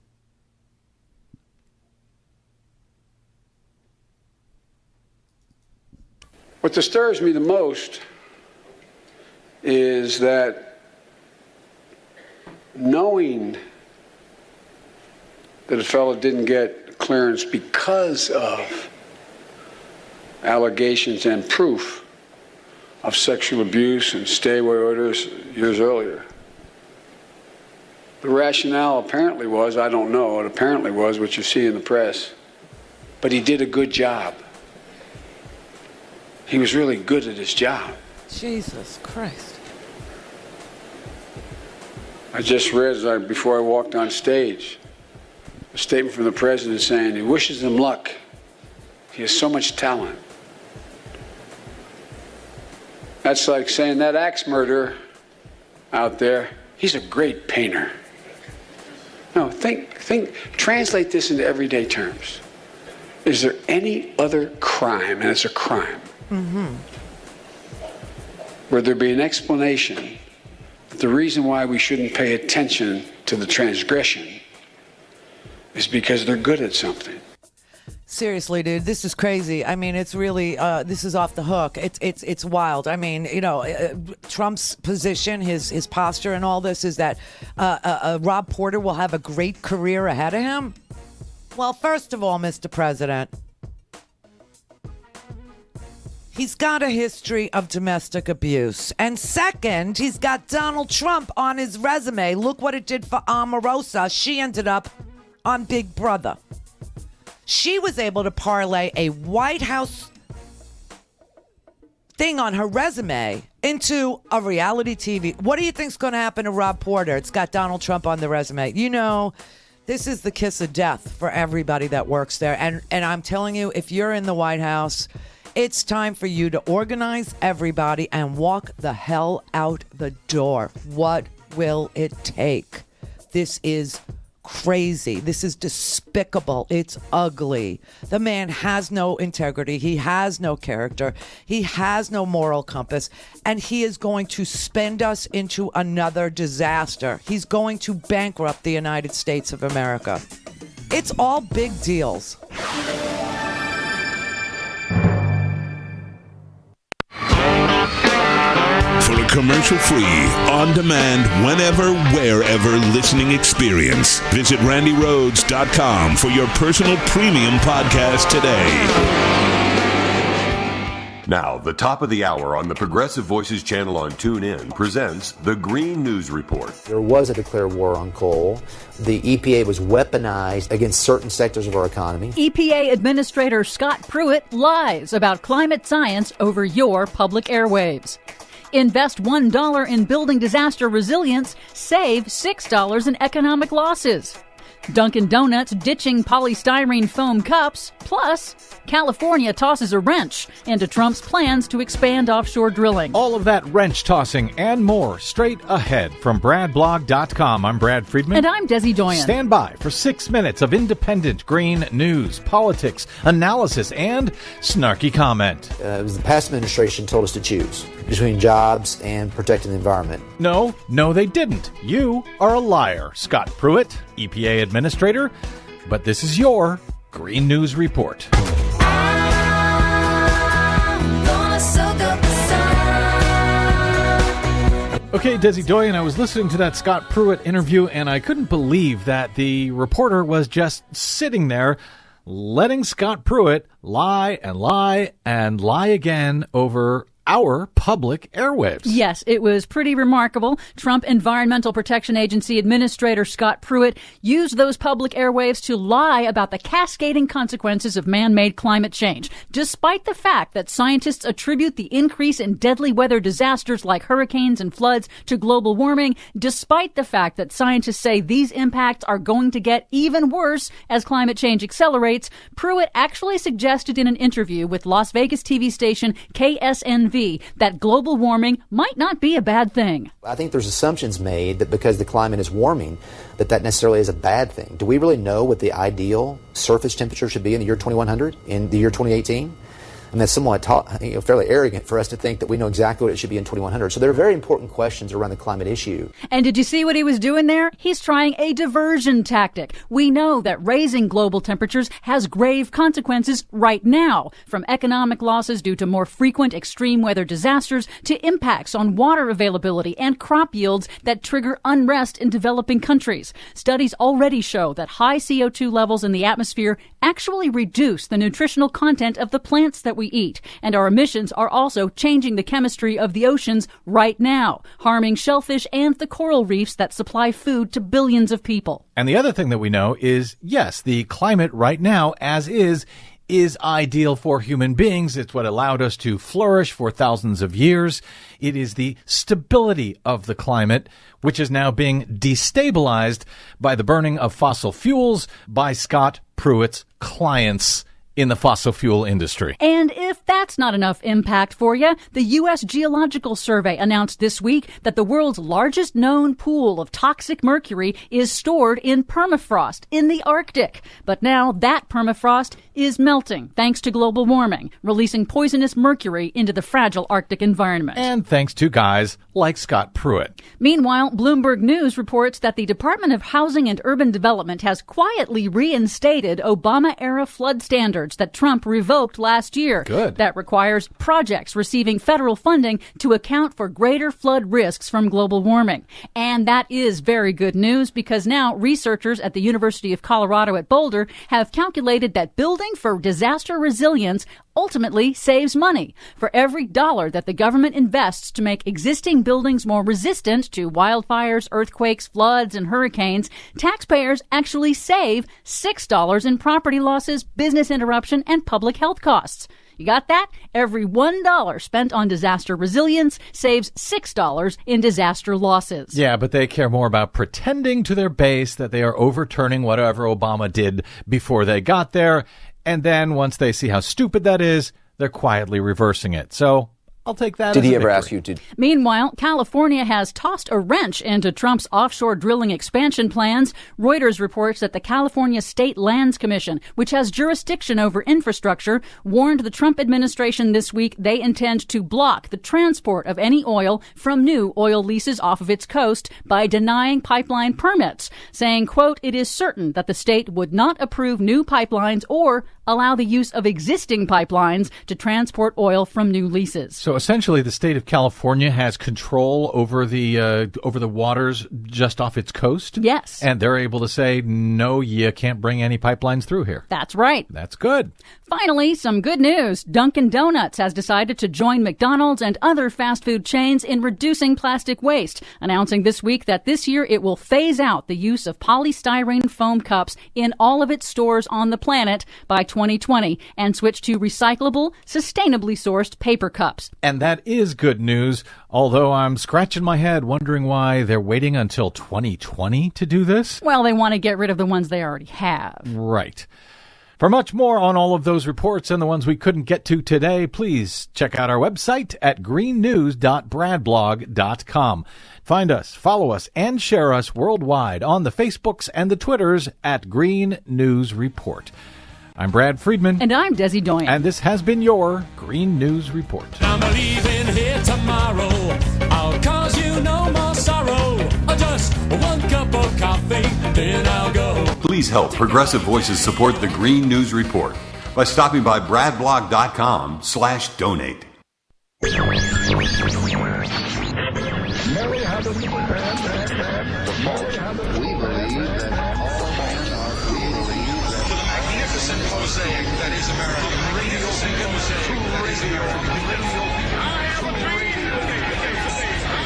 What disturbs me the most is that knowing that a fellow didn't get clearance because of allegations and proof of sexual abuse and stay-away orders years earlier. The rationale apparently was, I don't know, it apparently was what you see in the press, but he did a good job. He was really good at his job. Jesus Christ. I just read, before I walked on stage, a statement from the president saying he wishes him luck. He has so much talent. That's like saying that axe murderer out there, he's a great painter. No, translate this into everyday terms. Is there any other crime, and it's a crime, where there be an explanation that the reason why we shouldn't pay attention to the transgression is because they're good at something? Seriously, dude, this is crazy. I mean, it's really, this is off the hook. It's wild. I mean, Trump's position, his posture and all this is that Rob Porter will have a great career ahead of him. Well, first of all, Mr. President, he's got a history of domestic abuse. And second, he's got Donald Trump on his resume. Look what it did for Omarosa. She ended up on Big Brother. She was able to parlay a White House thing on her resume into a reality TV. What do you think's going to happen to Rob Porter? It's got Donald Trump on the resume. This is the kiss of death for everybody that works there. And I'm telling you, if you're in the White House, it's time for you to organize everybody and walk the hell out the door. What will it take? This is crazy. This is despicable. It's ugly. The man has no integrity. He has no character. He has no moral compass. And he is going to spend us into another disaster. He's going to bankrupt the United States of America. It's all big deals. For a commercial-free, on-demand, whenever, wherever listening experience, visit RandiRhodes.com for your personal premium podcast today. Now, the top of the hour on the Progressive Voices channel on TuneIn presents the Green News Report. There was a declared war on coal. The EPA was weaponized against certain sectors of our economy. EPA Administrator Scott Pruitt lies about climate science over your public airwaves. Invest $1 in building disaster resilience, save $6 in economic losses. Dunkin' Donuts ditching polystyrene foam cups. Plus, California tosses a wrench into Trump's plans to expand offshore drilling. All of that wrench tossing and more straight ahead from BradBlog.com. I'm Brad Friedman. And I'm Desi Doyen. Stand by for 6 minutes of independent green news, politics, analysis, and snarky comment. It was the past administration told us to choose between jobs and protecting the environment. No, they didn't. You are a liar, Scott Pruitt, EPA Administrator. But this is your Green News Report. Okay, Desi Doyen, I was listening to that Scott Pruitt interview, and I couldn't believe that the reporter was just sitting there letting Scott Pruitt lie and lie and lie again over our public airwaves. Yes, it was pretty remarkable. Trump Environmental Protection Agency Administrator Scott Pruitt used those public airwaves to lie about the cascading consequences of man-made climate change, despite the fact that scientists attribute the increase in deadly weather disasters like hurricanes and floods to global warming, despite the fact that scientists say these impacts are going to get even worse as climate change accelerates. Pruitt actually suggested in an interview with Las Vegas TV station KSNV that global warming might not be a bad thing. I think there's assumptions made that because the climate is warming, that necessarily is a bad thing. Do we really know what the ideal surface temperature should be in the year 2100, in the year 2018? I mean, that's somewhat fairly arrogant for us to think that we know exactly what it should be in 2100. So there are very important questions around the climate issue. And did you see what he was doing there? He's trying a diversion tactic. We know that raising global temperatures has grave consequences right now, from economic losses due to more frequent extreme weather disasters to impacts on water availability and crop yields that trigger unrest in developing countries. Studies already show that high CO2 levels in the atmosphere actually reduce the nutritional content of the plants that we eat, and our emissions are also changing the chemistry of the oceans right now, harming shellfish and the coral reefs that supply food to billions of people. And the other thing that we know is, yes, the climate right now, as is ideal for human beings. It's what allowed us to flourish for thousands of years. It is the stability of the climate, which is now being destabilized by the burning of fossil fuels by Scott Pruitt's clients in the fossil fuel industry. And if that's not enough impact for you, the U.S. Geological Survey announced this week that the world's largest known pool of toxic mercury is stored in permafrost in the Arctic. But now that permafrost is melting thanks to global warming, releasing poisonous mercury into the fragile Arctic environment. And thanks to guys like Scott Pruitt. Meanwhile, Bloomberg News reports that the Department of Housing and Urban Development has quietly reinstated Obama-era flood standards that Trump revoked last year. Good. That requires projects receiving federal funding to account for greater flood risks from global warming. And that is very good news because now researchers at the University of Colorado at Boulder have calculated that building for disaster resilience ultimately saves money. For every dollar that the government invests to make existing buildings more resistant to wildfires, earthquakes, floods, and hurricanes, taxpayers actually save $6 in property losses, business interruption, and public health costs. You got that? Every $1 spent on disaster resilience saves $6 in disaster losses. Yeah, but they care more about pretending to their base that they are overturning whatever Obama did before they got there. And then once they see how stupid that is, they're quietly reversing it. So I'll take that. Did he ever ask you to? Meanwhile, California has tossed a wrench into Trump's offshore drilling expansion plans. Reuters reports that the California State Lands Commission, which has jurisdiction over infrastructure, warned the Trump administration this week they intend to block the transport of any oil from new oil leases off of its coast by denying pipeline permits, saying, quote, "It is certain that the state would not approve new pipelines or allow the use of existing pipelines to transport oil from new leases." So So essentially, the state of California has control over the waters just off its coast? Yes. And they're able to say, no, you can't bring any pipelines through here. That's right. That's good. Finally, some good news. Dunkin' Donuts has decided to join McDonald's and other fast food chains in reducing plastic waste, announcing this week that this year it will phase out the use of polystyrene foam cups in all of its stores on the planet by 2020 and switch to recyclable, sustainably sourced paper cups. And that is good news, although I'm scratching my head wondering why they're waiting until 2020 to do this. Well, they want to get rid of the ones they already have. Right. For much more on all of those reports and the ones we couldn't get to today, please check out our website at greennews.bradblog.com. Find us, follow us, and share us worldwide on the Facebooks and the Twitters at Green News Report. I'm Brad Friedman. And I'm Desi Doyen. And this has been your Green News Report. I'm leaving here tomorrow. I'll cause you no more sorrow. Just one cup of coffee, then I'll go. Please help Progressive Voices support the Green News Report by stopping by bradblog.com/donate. We believe that all men are created equal. The magnificent mosaic that is America. Magnificent mosaic that is America. I have a dream.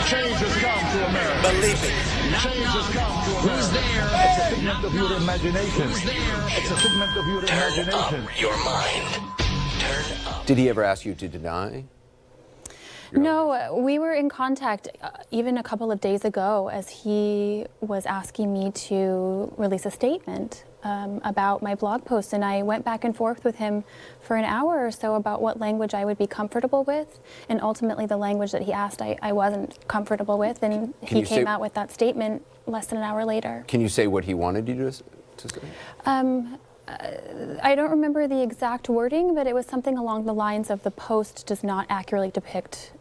Change has come to America. Believe it. Change has come to America. Who's there? It's a figment of your imagination. Who's there? It's a figment of your imagination. Up your mind. Turn up. Did he ever ask you to deny? No, we were in contact even a couple of days ago as he was asking me to release a statement about my blog post, and I went back and forth with him for an hour or so about what language I would be comfortable with, and ultimately the language that he asked I wasn't comfortable with, and he came out with that statement less than an hour later. Can you say what he wanted you to say? I don't remember the exact wording, but it was something along the lines of the post does not accurately depict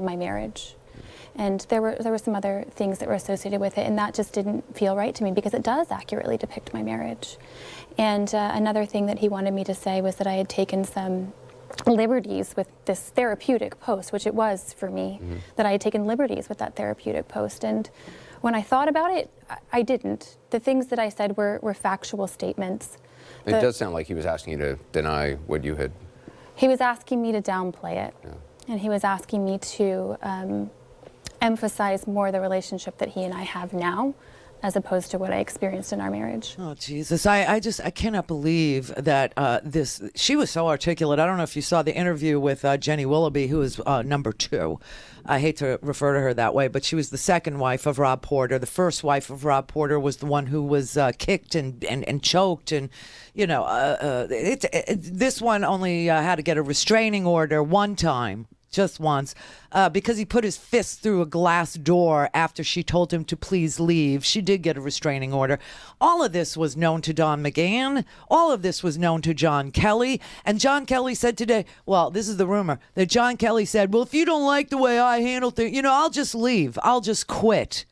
my marriage. And there were some other things that were associated with it, and that just didn't feel right to me because it does accurately depict my marriage. And another thing that he wanted me to say was that I had taken some liberties with this therapeutic post, which it was for me, that I had taken liberties with that therapeutic post. And when I thought about it, I didn't. The things that I said were factual statements. It does sound like he was asking you to deny what you had. He was asking me to downplay it. Yeah. And he was asking me to emphasize more the relationship that he and I have now, as opposed to what I experienced in our marriage. Oh, Jesus. I cannot believe that she was so articulate. I don't know if you saw the interview with Jenny Willoughby, who is number 2. I hate to refer to her that way, but she was the second wife of Rob Porter. The first wife of Rob Porter was the one who was kicked and choked. And, this one only had to get a restraining order one time. Just once, because he put his fist through a glass door after she told him to please leave. She did get a restraining order. All of this was known to Don McGahn. All of this was known to John Kelly. And John Kelly said today, well, this is the rumor, that John Kelly said, well, if you don't like the way I handle things, I'll just leave. I'll just quit.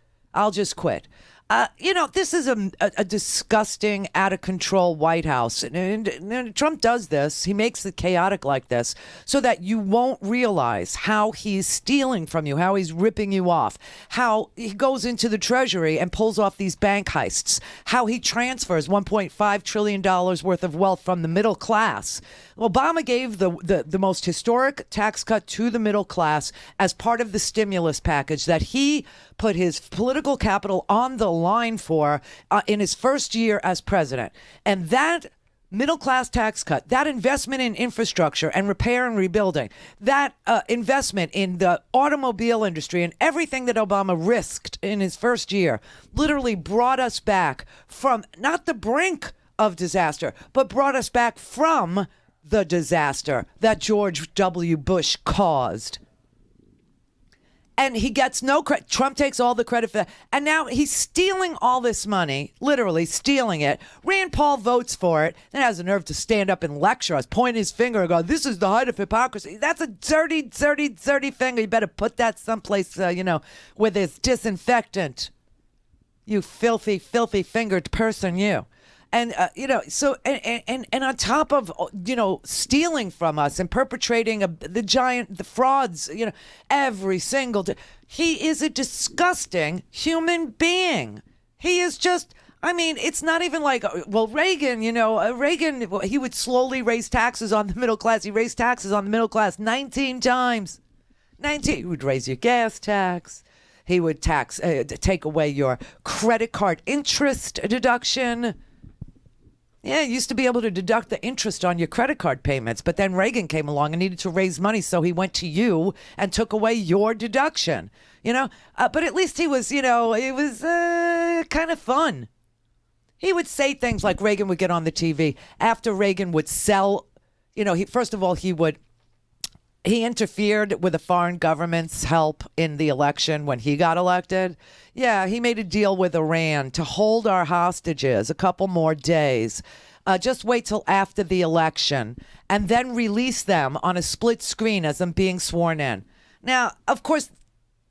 This is a disgusting, out-of-control White House. And Trump does this. He makes it chaotic like this so that you won't realize how he's stealing from you, how he's ripping you off, how he goes into the Treasury and pulls off these bank heists, how he transfers $1.5 trillion worth of wealth from the middle class. Obama gave the most historic tax cut to the middle class as part of the stimulus package that he put his political capital on the line for in his first year as president. And that middle class tax cut, that investment in infrastructure and repair and rebuilding, that investment in the automobile industry and everything that Obama risked in his first year literally brought us back from not the brink of disaster, but brought us back from the disaster that George W. Bush caused. And he gets no credit. Trump takes all the credit for that. And now he's stealing all this money, literally stealing it. Rand Paul votes for it and has the nerve to stand up and lecture us, point his finger and go, this is the height of hypocrisy. That's a dirty, dirty, dirty finger. You better put that someplace, with its disinfectant. You filthy, filthy fingered person, you. And, and on top of, stealing from us and perpetrating the frauds, every single day, he is a disgusting human being. He is just, it's not even like, Reagan, Reagan, he would slowly raise taxes on the middle class. He raised taxes on the middle class 19 times. 19. He would raise your gas tax. He would take away your credit card interest deduction. Yeah, you used to be able to deduct the interest on your credit card payments, but then Reagan came along and needed to raise money, so he went to you and took away your deduction. But at least he was, it was kind of fun. He would say things like Reagan would get on the TV after Reagan would sell, first of all, he interfered with a foreign government's help in the election when he got elected. Yeah, he made a deal with Iran to hold our hostages a couple more days. Just wait till after the election and then release them on a split screen as them being sworn in. Now, of course,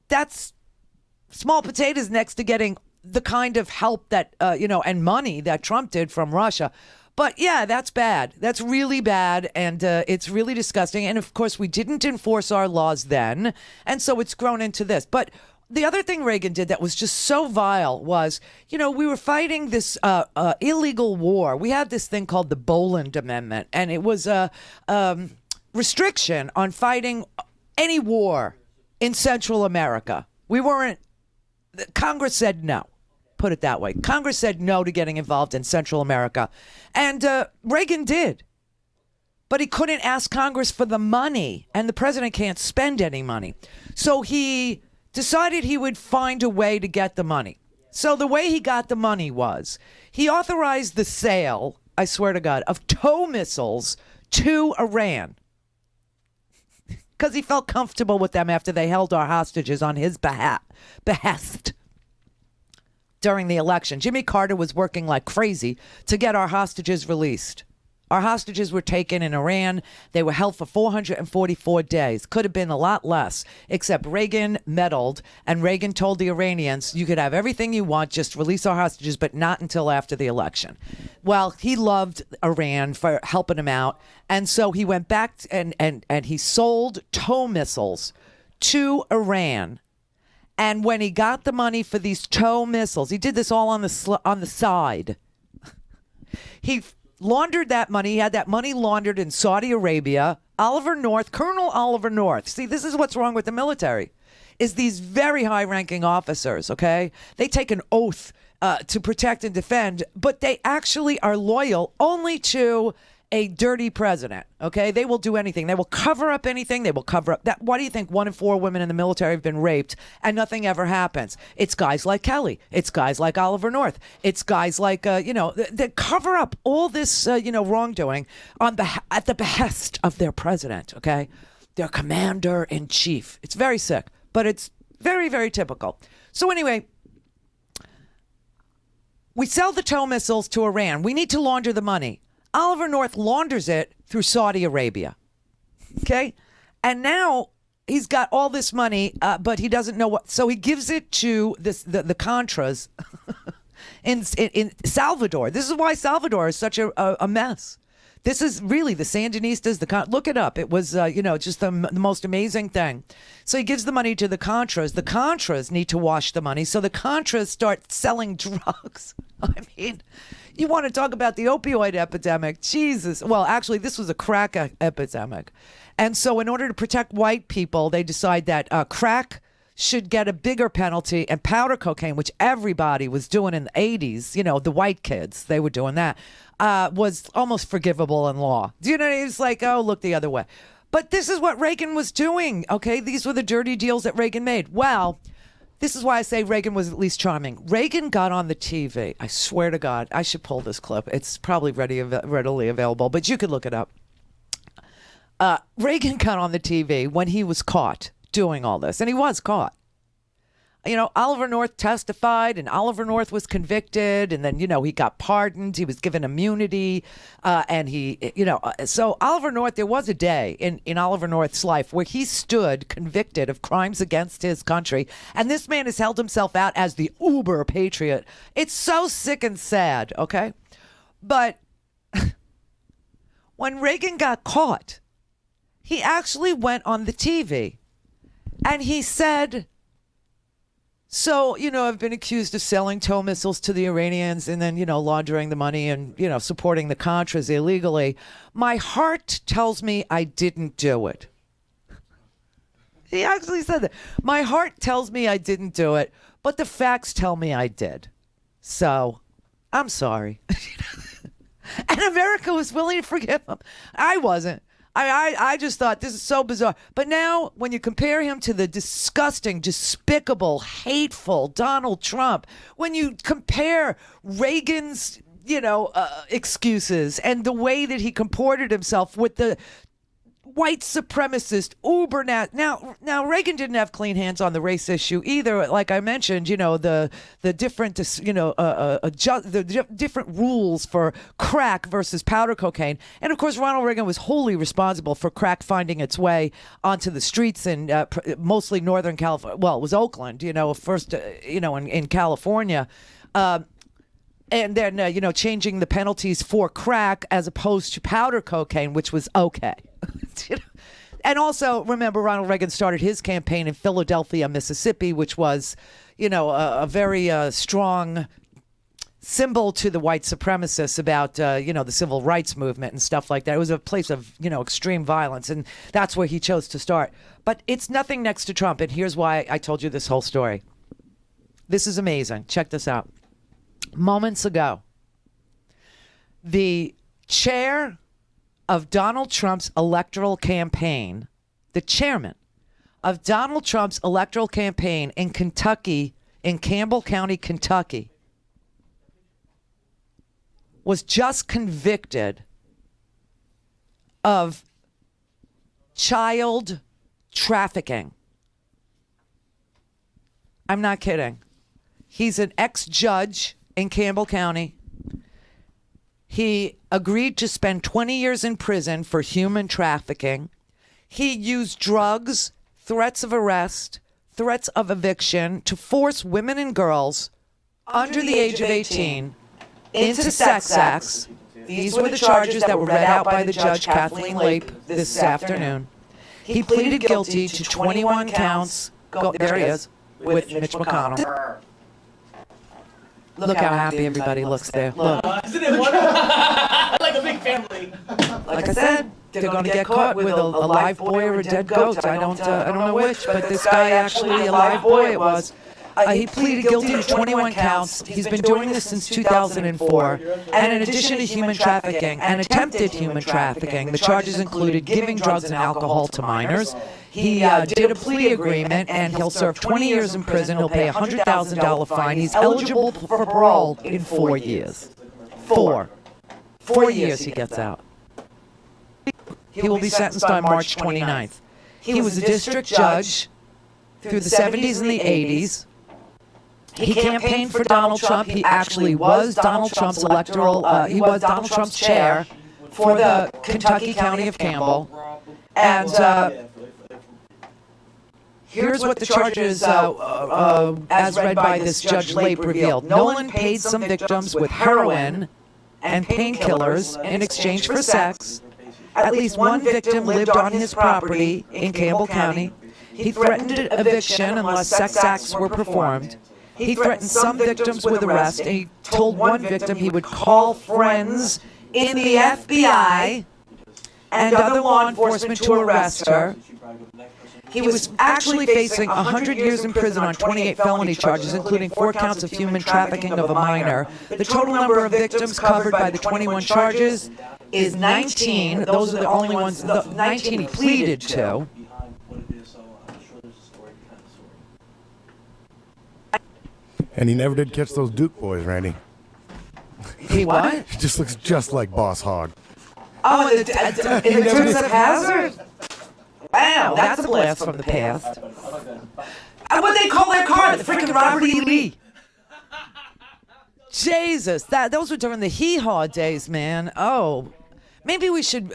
that's small potatoes next to getting the kind of help that, and money that Trump did from Russia. But yeah, that's bad. That's really bad, and it's really disgusting. And of course, we didn't enforce our laws then, and so it's grown into this. But the other thing Reagan did that was just so vile was, we were fighting this illegal war. We had this thing called the Boland Amendment, and it was a restriction on fighting any war in Central America. Congress said no. Put it that way. Congress said no to getting involved in Central America. And Reagan did. But he couldn't ask Congress for the money. And the president can't spend any money. So he decided he would find a way to get the money. So the way he got the money was he authorized the sale, I swear to God, of tow missiles to Iran. Because he felt comfortable with them after they held our hostages on his behest. During the election, Jimmy Carter was working like crazy to get our hostages released. Our hostages were taken in Iran. They were held for 444 days. Could have been a lot less, except Reagan meddled, and Reagan told the Iranians, you could have everything you want, just release our hostages, but not until after the election. Well, he loved Iran for helping him out, and so he went back and he sold tow missiles to Iran. And when he got the money for these tow missiles, he did this all on the side. He laundered that money. He had that money laundered in Saudi Arabia. Colonel Oliver North. See, this is what's wrong with the military, is these very high-ranking officers, okay? They take an oath to protect and defend, but they actually are loyal only to a dirty president, okay? They will do anything. They will cover up anything. They will cover up that. Why do you think 1 in 4 women in the military have been raped and nothing ever happens? It's guys like Kelly. It's guys like Oliver North. It's guys like, that cover up all this, wrongdoing at the behest of their president, okay? Their commander-in-chief. It's very sick, but it's very, very typical. So anyway, we sell the tow missiles to Iran. We need to launder the money. Oliver North launders it through Saudi Arabia. Okay? And now he's got all this money, but he doesn't know what. So he gives it to the Contras in Salvador. This is why Salvador is such a mess. This is really the Sandinistas. Look it up. It was, just the most amazing thing. So he gives the money to the Contras. The Contras need to wash the money. So the Contras start selling drugs. I mean, you want to talk about the opioid epidemic? Jesus. Well, actually, this was a crack epidemic. And so in order to protect white people, they decide that crack should get a bigger penalty, and powder cocaine, which everybody was doing in the 80s, the white kids, they were doing that, was almost forgivable in law. Do you know? It's like, oh, look the other way. But this is what Reagan was doing, okay? These were the dirty deals that Reagan made. Well, this is why I say Reagan was at least charming. Reagan got on the TV. I swear to God, I should pull this clip. It's probably readily available, but you could look it up. Reagan got on the TV when he was caught doing all this, and he was caught. Oliver North testified, and Oliver North was convicted, and then, he got pardoned. He was given immunity, and so Oliver North, there was a day in Oliver North's life where he stood convicted of crimes against his country, and this man has held himself out as the uber patriot. It's so sick and sad, okay? But when Reagan got caught, he actually went on the TV and he said, so, I've been accused of selling tow missiles to the Iranians and then, laundering the money and, supporting the Contras illegally. My heart tells me I didn't do it. He actually said that. My heart tells me I didn't do it, but the facts tell me I did. So, I'm sorry. And America was willing to forgive him. I wasn't. I just thought this is so bizarre. But now when you compare him to the disgusting, despicable, hateful Donald Trump, when you compare Reagan's, excuses and the way that he comported himself with the white supremacist uber now Reagan didn't have clean hands on the race issue either. Like I mentioned, the different the different rules for crack versus powder cocaine, and of course Ronald Reagan was wholly responsible for crack finding its way onto the streets in mostly Northern California. Well, it was Oakland, first in California. And then, changing the penalties for crack as opposed to powder cocaine, which was okay. And also, remember, Ronald Reagan started his campaign in Philadelphia, Mississippi, which was, a very strong symbol to the white supremacists about, the civil rights movement and stuff like that. It was a place of, extreme violence, and that's where he chose to start. But it's nothing next to Trump, and here's why I told you this whole story. This is amazing. Check this out. Moments ago, the chair of Donald Trump's electoral campaign, the chairman of Donald Trump's electoral campaign in Kentucky, in Campbell County, Kentucky, was just convicted of child trafficking. I'm not kidding. He's an ex-judge in Campbell County. He agreed to spend 20 years in prison for human trafficking. He used drugs, threats of arrest, threats of eviction to force women and girls under the age of 18 into sex acts. These were the charges that were read out by the judge, Kathleen Lape, this afternoon. He pleaded guilty to 21 counts. There he is, with Mitch McConnell. Look how happy everybody looks there. Look. Isn't it wonderful? Like a big family. Like I said, they're going to get caught with a live boy or a dead goat. I don't know which, but this guy actually, a live boy it was. He pleaded guilty to 21 counts. He's been doing this since 2004. And in addition to human trafficking and attempted human trafficking, the charges included giving drugs and alcohol to minors. He did a plea agreement, and he'll serve 20 years in prison. He'll pay a $100,000 fine. He's eligible for parole in 4 years. 4 years he gets out. He will be sentenced on March 29th. He was a district judge through the 70s and the 80s. He campaigned for Donald Trump. He actually was Donald Trump's he was Donald Trump's chair for the Kentucky County of Campbell. And here's what the charges, as read by this Judge Lape, revealed. Nolan paid some victims with heroin and painkillers in exchange for sex. At least one victim lived on his property in Campbell County. He threatened eviction unless sex acts were performed. He threatened some victims with arrest, and he told one victim he would call friends in the FBI and other law enforcement to arrest her. He was actually facing 100 years in prison on 28 felony charges, including 4 counts of human trafficking of a minor. The total number of victims covered by the 21 charges is 19. Those are the only ones, 19 he pleaded to. And he never did catch those Duke boys, Randy. He what? He just looks just like Boss Hogg. Oh, in the Dukes of Hazzard? Wow, that's a blast from the past. What they call that car? The freaking Robert E. Lee. Jesus, those were during the hee-haw days, man. Oh, maybe we should,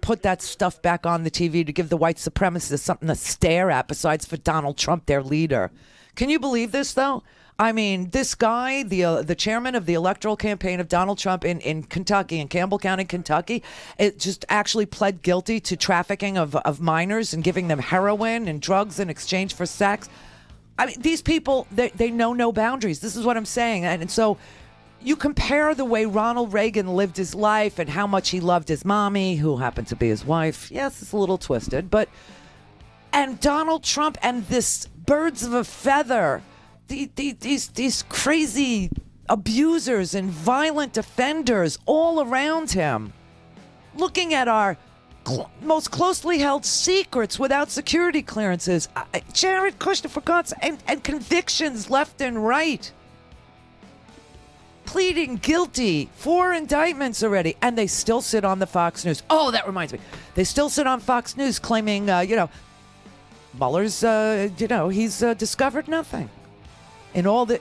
put that stuff back on the TV to give the white supremacists something to stare at besides for Donald Trump, their leader. Can you believe this, though? I mean, this guy, the chairman of the electoral campaign of Donald Trump in Kentucky, in Campbell County, Kentucky, it just actually pled guilty to trafficking of minors and giving them heroin and drugs in exchange for sex. I mean, these people, they know no boundaries. This is what I'm saying. And so you compare the way Ronald Reagan lived his life and how much he loved his mommy, who happened to be his wife. Yes, it's a little twisted, and Donald Trump and this birds of a feather, these crazy abusers and violent offenders all around him, looking at our most closely held secrets without security clearances. Jared Kushner, for God's sake, and convictions left and right. Pleading guilty, 4 indictments already, and they still sit on the Fox News. Oh, that reminds me. They still sit on Fox News claiming, Mueller's, he's discovered nothing. In all the,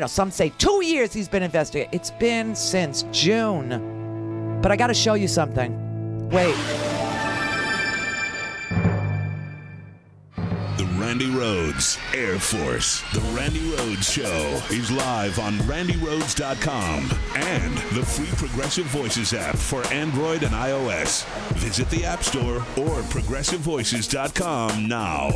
some say 2 years he's been investigated. It's been since June. But I got to show you something. Wait. The Randi Rhodes Air Force. The Randi Rhodes Show is live on RandiRhodes.com and the free Progressive Voices app for Android and iOS. Visit the App Store or ProgressiveVoices.com now.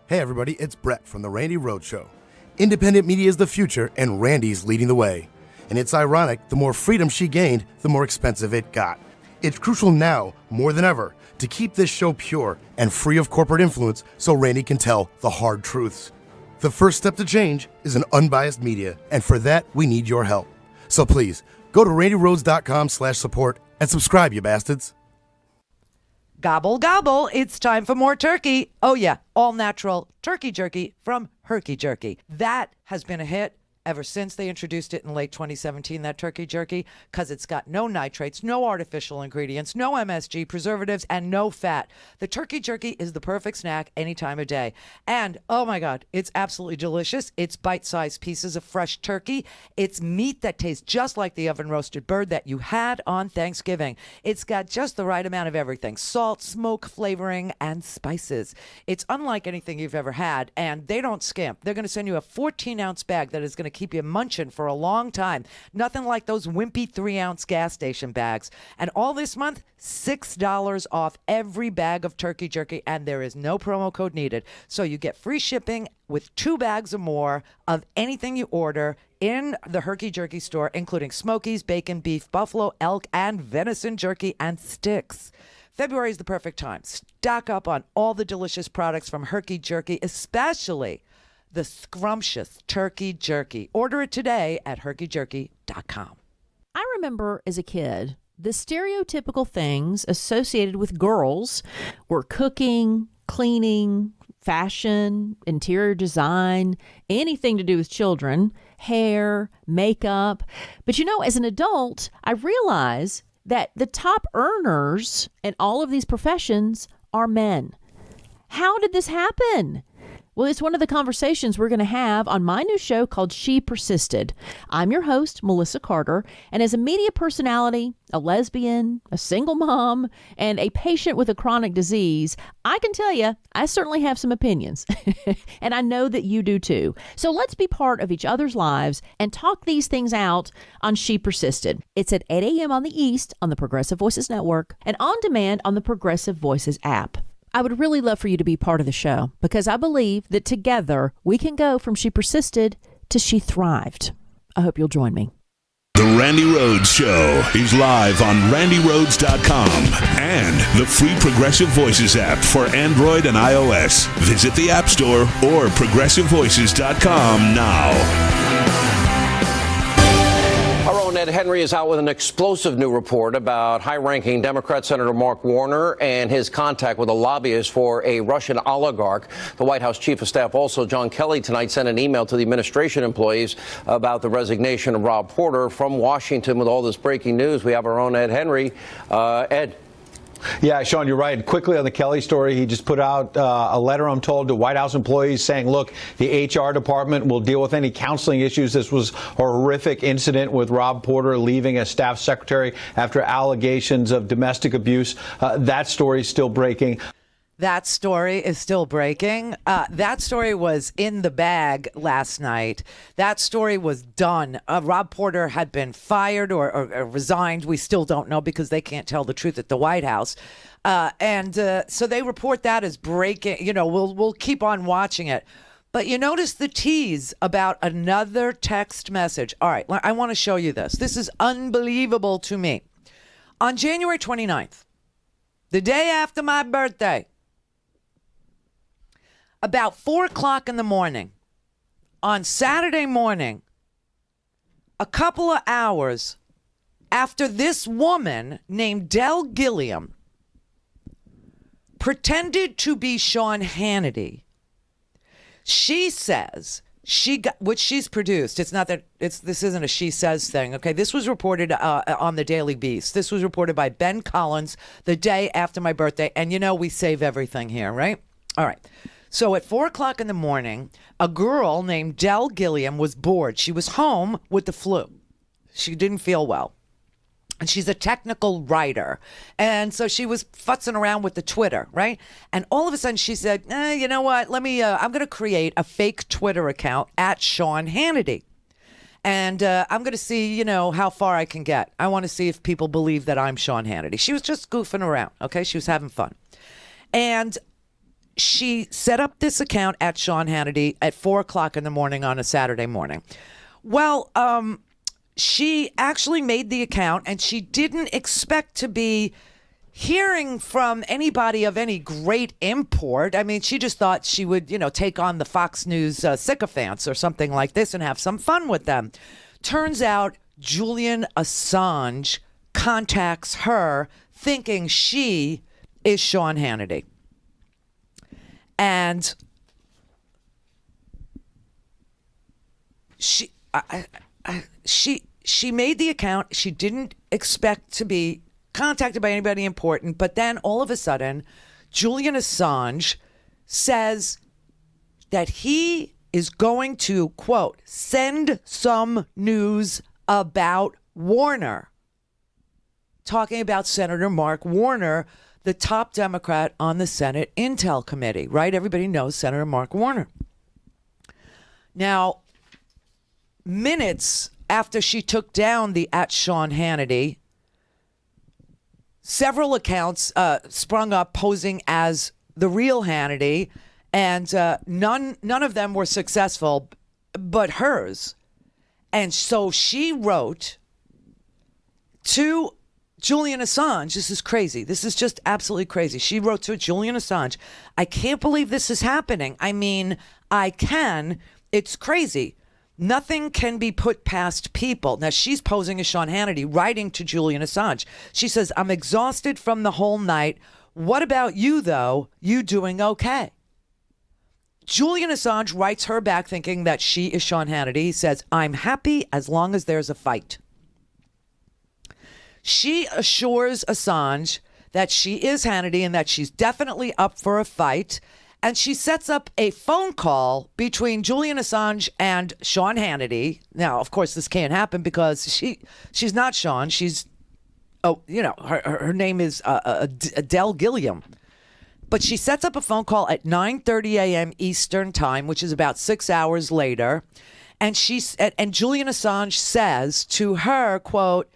Hey everybody, it's Brett from the Randi Rhodes Show. Independent media is the future, and Randi's leading the way. And it's ironic, the more freedom she gained, the more expensive it got. It's crucial now, more than ever, to keep this show pure and free of corporate influence so Randi can tell the hard truths. The first step to change is an unbiased media, and for that, we need your help. So please, go to RandiRhodes.com/support and subscribe, you bastards. Gobble, gobble. It's time for more turkey. Oh, yeah. All natural turkey jerky from Herky-Jerky. That has been a hit ever since they introduced it in late 2017, that turkey jerky, because it's got no nitrates, no artificial ingredients, no MSG, preservatives, and no fat. The turkey jerky is the perfect snack any time of day. And, oh my God, it's absolutely delicious. It's bite-sized pieces of fresh turkey. It's meat that tastes just like the oven-roasted bird that you had on Thanksgiving. It's got just the right amount of everything: salt, smoke, flavoring, and spices. It's unlike anything you've ever had, and they don't skimp. They're going to send you a 14-ounce bag that is going to keep you munching for a long time. Nothing like those wimpy 3-ounce gas station bags. And all this month, $6 off every bag of turkey jerky, and there is no promo code needed. So you get free shipping with 2 bags or more of anything you order in the Herky-Jerky store, including Smokies, bacon, beef, buffalo, elk, and venison jerky and sticks. February is the perfect time. Stock up on all the delicious products from Herky-Jerky, especially the scrumptious turkey jerky. Order it today at herkyjerky.com. I remember as a kid, the stereotypical things associated with girls were cooking, cleaning, fashion, interior design, anything to do with children, hair, makeup. But as an adult, I realize that the top earners in all of these professions are men. How did this happen? Well, it's one of the conversations we're going to have on my new show called She Persisted. I'm your host, Melissa Carter, and as a media personality, a lesbian, a single mom, and a patient with a chronic disease, I can tell you, I certainly have some opinions. And I know that you do too. So let's be part of each other's lives and talk these things out on She Persisted. It's at 8 a.m. on the East on the Progressive Voices Network and on demand on the Progressive Voices app. I would really love for you to be part of the show because I believe that together we can go from She Persisted to She Thrived. I hope you'll join me. The Randi Rhodes Show is live on RandiRhodes.com and the free Progressive Voices app for Android and iOS. Visit the App Store or ProgressiveVoices.com now. Our own Ed Henry is out with an explosive new report about high-ranking Democrat Senator Mark Warner and his contact with a lobbyist for a Russian oligarch. The White House Chief of Staff, also John Kelly, tonight sent an email to the administration employees about the resignation of Rob Porter. From Washington with all this breaking news, we have our own Ed Henry. Ed. Yeah, Sean, you're right. Quickly on the Kelly story, he just put out a letter, I'm told, to White House employees saying, look, the HR department will deal with any counseling issues. This was a horrific incident with Rob Porter leaving as staff secretary after allegations of domestic abuse. That story is still breaking. That story is still breaking. That story was in the bag last night. That story was done. Rob Porter had been fired or resigned. We still don't know because they can't tell the truth at the White House. So they report that as breaking. You know, we'll keep on watching it. But you notice the tease about another text message. All right, I want to show you this. This is unbelievable to me. On January 29th, the day after my birthday, about 4 o'clock in the morning, on Saturday morning, a couple of hours after this woman named Del Gilliam pretended to be Sean Hannity, she says which she's produced. It's not that this isn't a she says thing. Okay, this was reported on the Daily Beast. This was reported by Ben Collins the day after my birthday, and you know we save everything here, right? All right. So at 4 o'clock in the morning, a girl named Del Gilliam was bored. She was home with the flu. She didn't feel well. And she's a technical writer. And so she was futzing around with the Twitter, right? And all of a sudden she said, you know what? I'm going to create a fake Twitter account at Sean Hannity. And I'm going to see, how far I can get. I want to see if people believe that I'm Sean Hannity. She was just goofing around, okay? She was having fun. And she set up this account at Sean Hannity at 4 o'clock in the morning on a Saturday morning. Well, she actually made the account and she didn't expect to be hearing from anybody of any great import. I mean, she just thought she would, take on the Fox News sycophants or something like this and have some fun with them. Turns out Julian Assange contacts her thinking she is Sean Hannity. And she made the account. She didn't expect to be contacted by anybody important. But then all of a sudden, Julian Assange says that he is going to, quote, send some news about Warner. Talking about Senator Mark Warner, the top Democrat on the Senate Intel Committee, right? Everybody knows Senator Mark Warner. Now, minutes after she took down the at Sean Hannity, several accounts sprung up posing as the real Hannity, and none of them were successful, but hers. And so she wrote to Julian Assange. This is crazy. This is just absolutely crazy. She wrote to Julian Assange, I can't believe this is happening. I mean, I can. It's crazy. Nothing can be put past people. Now, she's posing as Sean Hannity, writing to Julian Assange. She says, I'm exhausted from the whole night. What about you, though? You doing okay? Julian Assange writes her back thinking that she is Sean Hannity. He says, I'm happy as long as there's a fight. She assures Assange that she is Hannity and that she's definitely up for a fight. And she sets up a phone call between Julian Assange and Sean Hannity. Now, of course, this can't happen because she's not Sean. She's, her name is Del Gilliam. But she sets up a phone call at 9:30 a.m. Eastern time, which is about 6 hours later. And Julian Assange says to her, quote,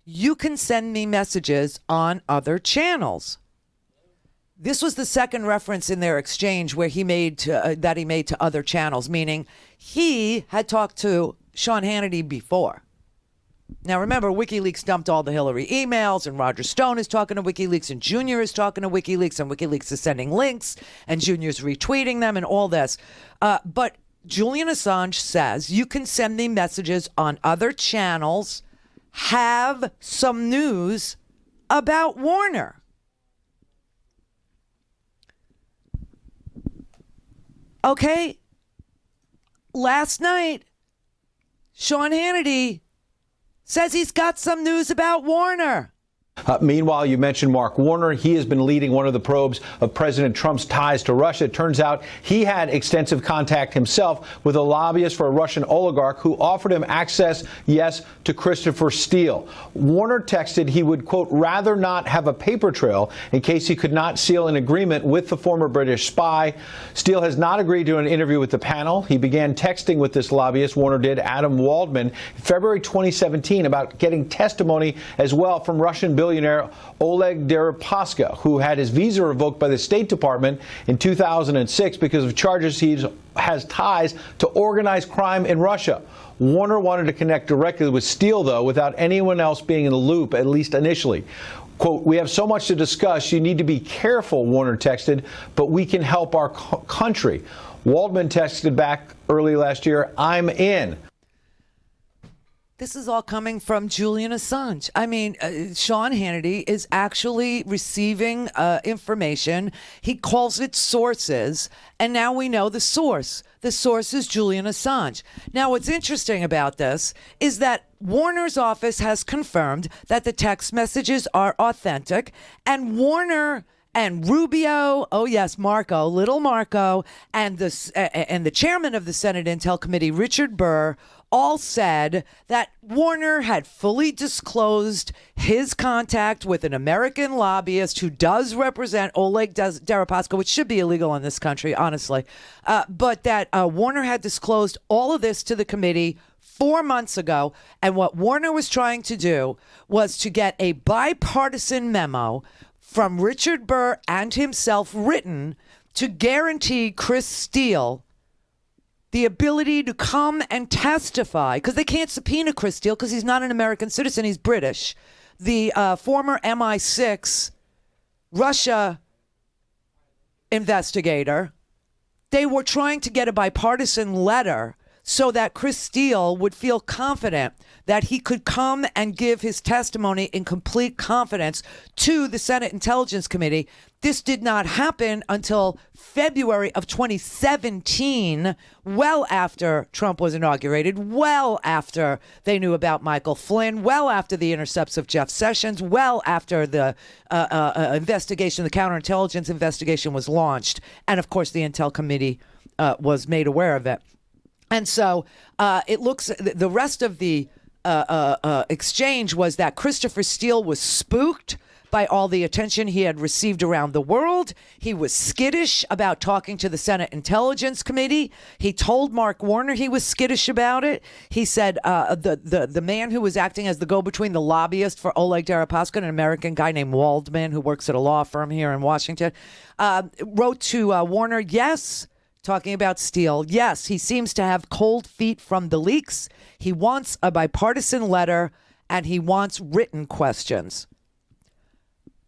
you can send me messages on other channels. This was the second reference in their exchange where he made to other channels, meaning he had talked to Sean Hannity before. Now, remember, WikiLeaks dumped all the Hillary emails, and Roger Stone is talking to WikiLeaks, and Junior is talking to WikiLeaks, and WikiLeaks is sending links, and Junior's retweeting them, and all this. But Julian Assange says, you can send me messages on other channels, have some news about Warner. Okay, last night, Sean Hannity says he's got some news about Warner. Meanwhile, you mentioned Mark Warner. He has been leading one of the probes of President Trump's ties to Russia. It turns out he had extensive contact himself with a lobbyist for a Russian oligarch who offered him access, yes, to Christopher Steele. Warner texted he would, quote, rather not have a paper trail in case he could not seal an agreement with the former British spy. Steele has not agreed to an interview with the panel. He began texting with this lobbyist, Warner did, Adam Waldman, in February 2017 about getting testimony as well from Russian billionaire Oleg Deripaska, who had his visa revoked by the State Department in 2006 because of charges he has ties to organized crime in Russia. Warner wanted to connect directly with Steele, though, without anyone else being in the loop, at least initially. Quote, we have so much to discuss. You need to be careful, Warner texted, but we can help our country. Waldman texted back early last year, I'm in. This is all coming from Julian Assange. I mean, Sean Hannity is actually receiving information. He calls it sources, and now we know the source. The source is Julian Assange. Now, what's interesting about this is that Warner's office has confirmed that the text messages are authentic, and Warner and Rubio, oh yes, Marco, little Marco, and the chairman of the Senate Intel Committee, Richard Burr, all said that Warner had fully disclosed his contact with an American lobbyist who does represent Oleg Deripaska, which should be illegal in this country, honestly, but that Warner had disclosed all of this to the committee 4 months ago. And what Warner was trying to do was to get a bipartisan memo from Richard Burr and himself written to guarantee Chris Steele the ability to come and testify, because they can't subpoena Chris Steele because he's not an American citizen, he's British. The former MI6 Russia investigator, they were trying to get a bipartisan letter so that Chris Steele would feel confident that he could come and give his testimony in complete confidence to the Senate Intelligence Committee. This did not happen until February of 2017, well after Trump was inaugurated, well after they knew about Michael Flynn, well after the intercepts of Jeff Sessions, well after the investigation, the counterintelligence investigation was launched. And of course, the Intel Committee was made aware of it. And so it looks, the rest of the exchange was that Christopher Steele was spooked by all the attention he had received around the world. He was skittish about talking to the Senate Intelligence Committee. He told Mark Warner he was skittish about it. He said the man who was acting as the go-between, the lobbyist for Oleg Deripaska, an American guy named Waldman, who works at a law firm here in Washington, wrote to Warner, yes, talking about Steele, yes, he seems to have cold feet from the leaks. He wants a bipartisan letter, and he wants written questions.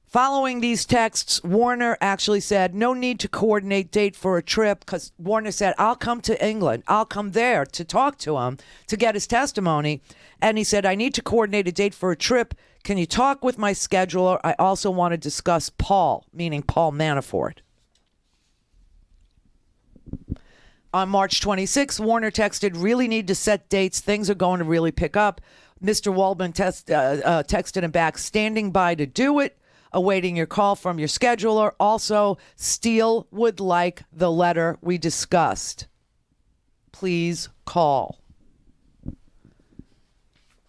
Following these texts, Warner actually said, no need to coordinate date for a trip, because Warner said, I'll come to England. I'll come there to talk to him, to get his testimony. And he said, I need to coordinate a date for a trip. Can you talk with my scheduler? I also want to discuss Paul, meaning Paul Manafort. On March 26, Warner texted, really need to set dates. Things are going to really pick up. Mr. Waldman texted him back, standing by to do it, awaiting your call from your scheduler. Also, Steele would like the letter we discussed. Please call.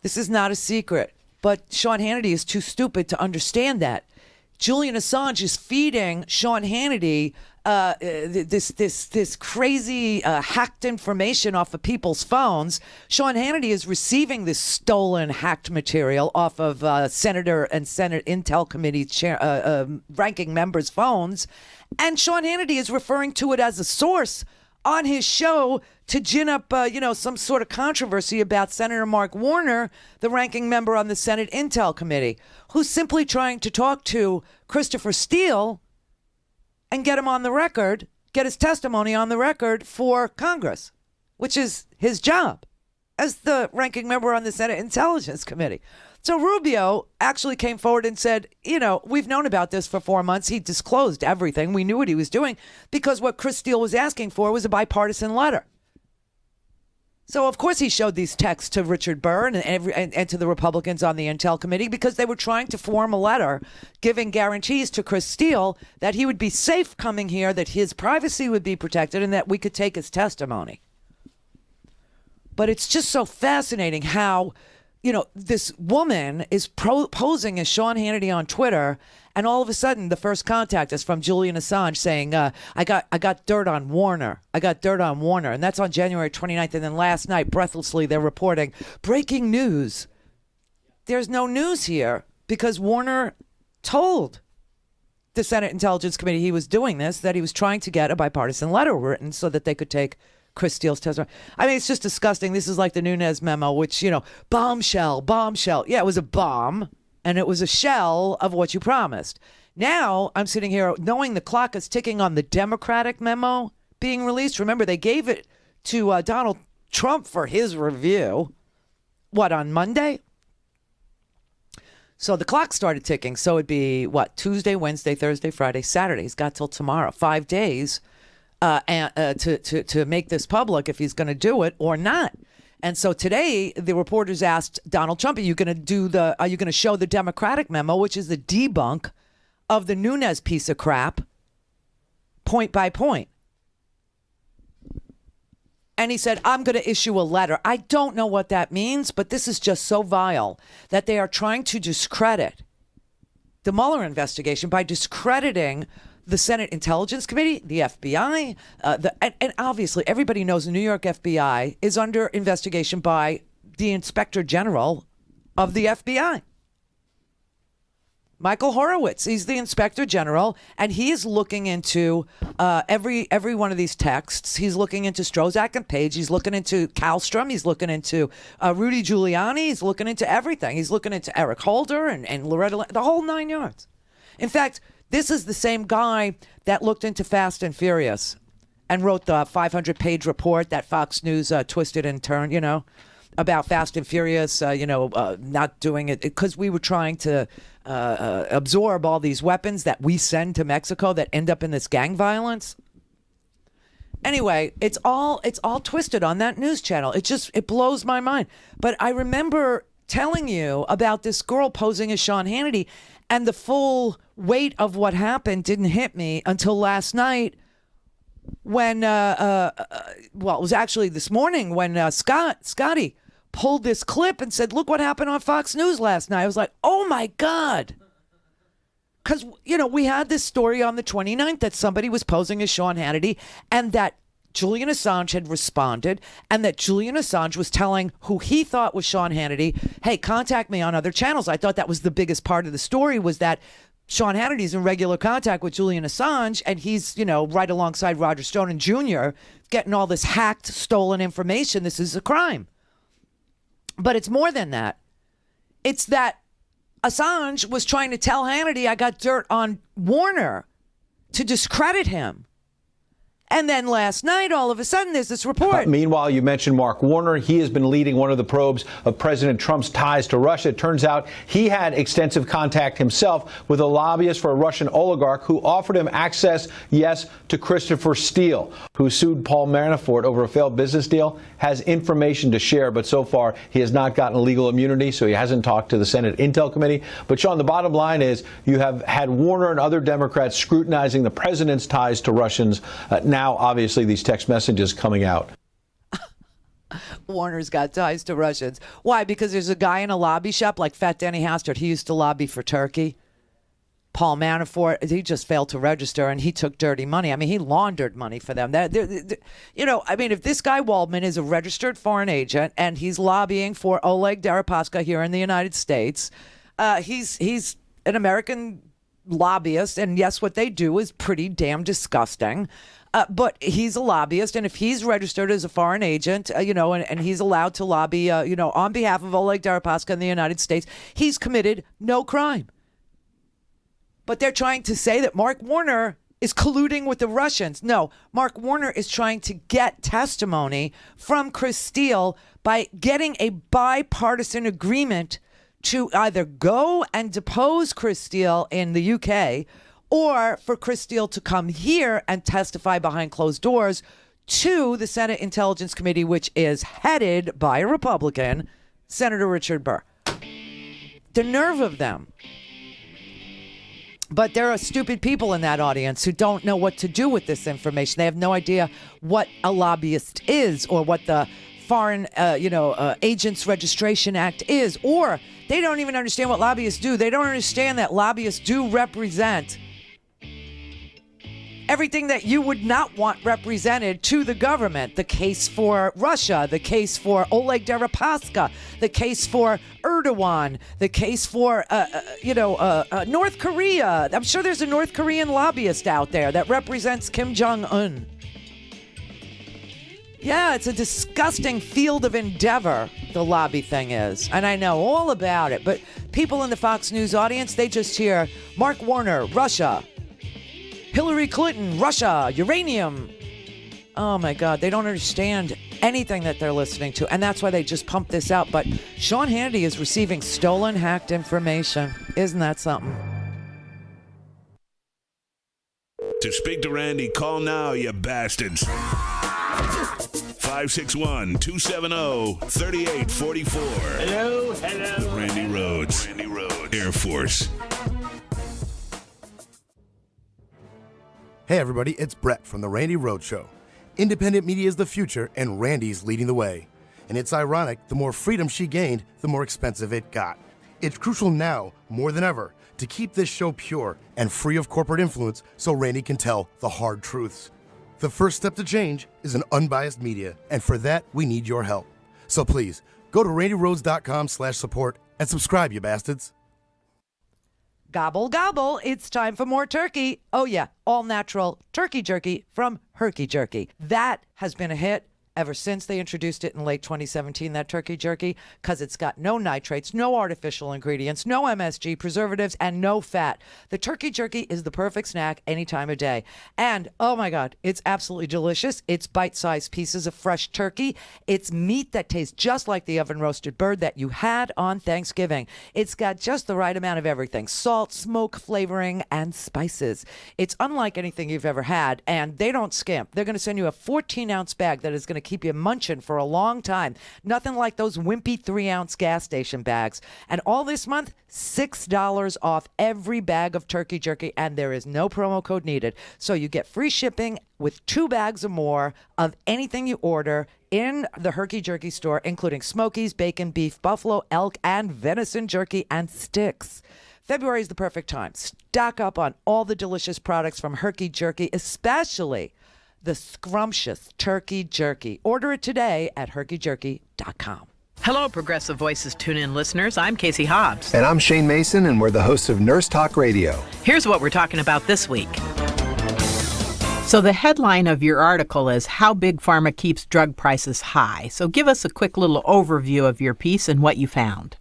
This is not a secret, but Sean Hannity is too stupid to understand that. Julian Assange is feeding Sean Hannity this crazy hacked information off of people's phones. Sean Hannity is receiving this stolen hacked material off of Senator and Senate Intel Committee ranking members' phones, and Sean Hannity is referring to it as a source on his show to gin up, some sort of controversy about Senator Mark Warner, the ranking member on the Senate Intel Committee, who's simply trying to talk to Christopher Steele and get him on the record, get his testimony on the record for Congress, which is his job as the ranking member on the Senate Intelligence Committee. So Rubio actually came forward and said, we've known about this for 4 months. He disclosed everything. We knew what he was doing because what Chris Steele was asking for was a bipartisan letter. So, of course, he showed these texts to Richard Burr and to the Republicans on the Intel Committee because they were trying to form a letter giving guarantees to Chris Steele that he would be safe coming here, that his privacy would be protected, and that we could take his testimony. But it's just so fascinating how, this woman is posing as Sean Hannity on Twitter, and all of a sudden the first contact is from Julian Assange saying, I got dirt on Warner. I got dirt on Warner. And that's on January 29th. And then last night, breathlessly, they're reporting, breaking news. There's no news here because Warner told the Senate Intelligence Committee he was doing this, that he was trying to get a bipartisan letter written so that they could take Chris Steele's testimony. I mean, it's just disgusting. This is like the Nunes memo, which, bombshell. Yeah, it was a bomb. And it was a shell of what you promised. Now I'm sitting here knowing the clock is ticking on the Democratic memo being released. Remember, they gave it to Donald Trump for his review. On Monday? So the clock started ticking. So it'd be, Tuesday, Wednesday, Thursday, Friday, Saturday. He's got till tomorrow. 5 days to make this public if he's going to do it or not. And so today, the reporters asked Donald Trump, are you going to show the Democratic memo, which is the debunk of the Nunes piece of crap, point by point? And he said, I'm going to issue a letter. I don't know what that means, but this is just so vile that they are trying to discredit the Mueller investigation by discrediting the Senate Intelligence Committee, the FBI, and obviously everybody knows the New York FBI is under investigation by the Inspector General of the FBI. Michael Horowitz, he's the Inspector General, and he is looking into every one of these texts. He's looking into Strozak and Page. He's looking into Kallstrom. He's looking into Rudy Giuliani. He's looking into everything. He's looking into Eric Holder and Loretta, the whole 9 yards. In fact, this is the same guy that looked into Fast and Furious and wrote the 500-page report that Fox News twisted and turned, about Fast and Furious, not doing it because we were trying to absorb all these weapons that we send to Mexico that end up in this gang violence. Anyway, it's all twisted on that news channel. It blows my mind. But I remember telling you about this girl posing as Sean Hannity, and the full weight of what happened didn't hit me until last night when, it was actually this morning when Scotty pulled this clip and said, look what happened on Fox News last night. I was like, oh my God. Because, we had this story on the 29th that somebody was posing as Sean Hannity and that Julian Assange had responded and that Julian Assange was telling who he thought was Sean Hannity, hey, contact me on other channels. I thought that was the biggest part of the story, was that Sean Hannity's in regular contact with Julian Assange, and he's, right alongside Roger Stone and Jr. getting all this hacked, stolen information. This is a crime. But it's more than that. It's that Assange was trying to tell Hannity, I got dirt on Warner, to discredit him. And then last night, all of a sudden, there's this report. Meanwhile, you mentioned Mark Warner. He has been leading one of the probes of President Trump's ties to Russia. It turns out he had extensive contact himself with a lobbyist for a Russian oligarch who offered him access, yes, to Christopher Steele, who sued Paul Manafort over a failed business deal, has information to share. But so far, he has not gotten legal immunity, so he hasn't talked to the Senate Intel Committee. But, Sean, the bottom line is you have had Warner and other Democrats scrutinizing the president's ties to Russians. Now, obviously, these text messages coming out. Warner's got ties to Russians. Why? Because there's a guy in a lobby shop like Fat Danny Hastert. He used to lobby for Turkey. Paul Manafort, he just failed to register, and he took dirty money. I mean, he laundered money for them. If this guy Waldman is a registered foreign agent and he's lobbying for Oleg Deripaska here in the United States, he's an American lobbyist, and yes, what they do is pretty damn disgusting. But he's a lobbyist, and if he's registered as a foreign agent, and he's allowed to lobby, on behalf of Oleg Deripaska in the United States, he's committed no crime. But they're trying to say that Mark Warner is colluding with the Russians. No, Mark Warner is trying to get testimony from Chris Steele by getting a bipartisan agreement to either go and depose Chris Steele in the UK or for Chris Steele to come here and testify behind closed doors to the Senate Intelligence Committee, which is headed by a Republican, Senator Richard Burr. The nerve of them. But there are stupid people in that audience who don't know what to do with this information. They have no idea what a lobbyist is or what the Foreign Agents Registration Act is, or they don't even understand what lobbyists do. They don't understand that lobbyists do represent everything that you would not want represented to the government. The case for Russia, the case for Oleg Deripaska, the case for Erdogan, the case for, North Korea. I'm sure there's a North Korean lobbyist out there that represents Kim Jong-un. Yeah, it's a disgusting field of endeavor, the lobby thing is. And I know all about it. But people in the Fox News audience, they just hear Mark Warner, Russia. Hillary Clinton, Russia, uranium. Oh, my God. They don't understand anything that they're listening to. And that's why they just pump this out. But Sean Hannity is receiving stolen, hacked information. Isn't that something? To speak to Randi, call now, you bastards. 561-270-3844. Hello. The Randi Rhodes Air Force. Hey everybody, it's Brett from the Randi Rhodes Show. Independent media is the future, and Randi's leading the way. And it's ironic, the more freedom she gained, the more expensive it got. It's crucial now, more than ever, to keep this show pure and free of corporate influence so Randi can tell the hard truths. The first step to change is an unbiased media, and for that, we need your help. So please, go to randirhodes.com/support and subscribe, you bastards. Gobble, gobble. It's time for more turkey. Oh, yeah. All natural turkey jerky from Herky-Jerky. That has been a hit ever since they introduced it in late 2017, that turkey jerky, because it's got no nitrates, no artificial ingredients, no MSG, preservatives, and no fat. The turkey jerky is the perfect snack any time of day. And, oh my God, it's absolutely delicious. It's bite-sized pieces of fresh turkey. It's meat that tastes just like the oven-roasted bird that you had on Thanksgiving. It's got just the right amount of everything: salt, smoke, flavoring, and spices. It's unlike anything you've ever had, and they don't skimp. They're going to send you a 14-ounce bag that is going to keep you munching for a long time. Nothing like those wimpy 3-ounce gas station bags. And all this month, $6 off every bag of turkey jerky, and there is no promo code needed. So you get free shipping with 2 bags or more of anything you order in the Herky-Jerky store, including Smokies, bacon, beef, buffalo, elk, and venison jerky and sticks. February is the perfect time. Stock up on all the delicious products from Herky-Jerky, especially the scrumptious turkey jerky. Order it today at herkyjerky.com. Hello, Progressive Voices tune-in listeners. I'm Casey Hobbs. And I'm Shane Mason, and we're the hosts of Nurse Talk Radio. Here's what we're talking about this week. So the headline of your article is How Big Pharma Keeps Drug Prices High. So give us a quick little overview of your piece and what you found.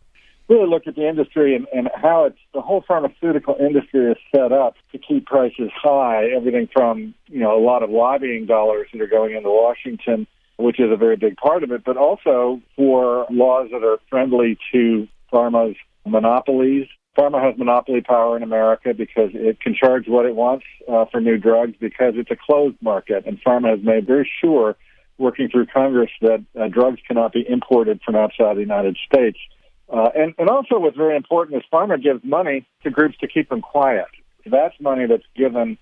Really look at the industry and how the whole pharmaceutical industry is set up to keep prices high. Everything from, a lot of lobbying dollars that are going into Washington, which is a very big part of it, but also for laws that are friendly to pharma's monopolies. Pharma has monopoly power in America because it can charge what it wants for new drugs because it's a closed market. And pharma has made very sure, working through Congress, that drugs cannot be imported from outside the United States. And also what's very important is pharma gives money to groups to keep them quiet. That's money that's given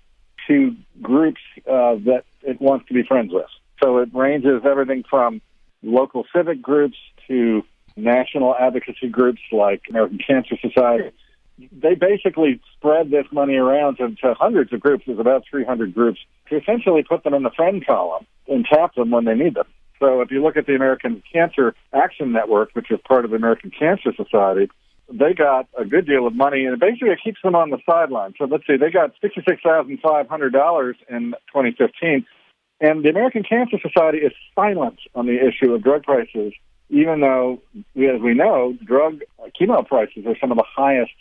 to groups that it wants to be friends with. So it ranges everything from local civic groups to national advocacy groups like American Cancer Society. They basically spread this money around to hundreds of groups. There's about 300 groups to essentially put them in the friend column and tap them when they need them. So if you look at the American Cancer Action Network, which is part of the American Cancer Society, they got a good deal of money, and basically it keeps them on the sidelines. So let's see, they got $66,500 in 2015, and the American Cancer Society is silent on the issue of drug prices, even though, as we know, drug chemo prices are some of the highest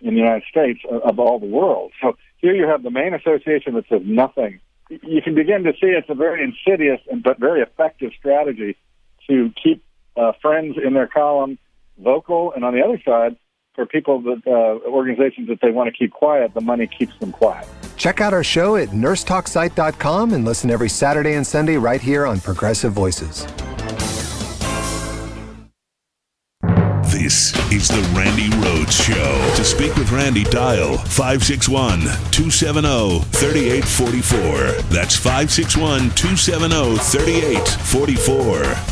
in the United States of all the world. So here you have the main association that says nothing. You can begin to see it's a very insidious but very effective strategy to keep friends in their column vocal, and on the other side, for people that organizations that they want to keep quiet, the money keeps them quiet. Check out our show at nursetalksite.com and listen every Saturday and Sunday right here on Progressive Voices. This is the Randi Rhodes Show. To speak with Randi, dial 561-270-3844. That's 561-270-3844.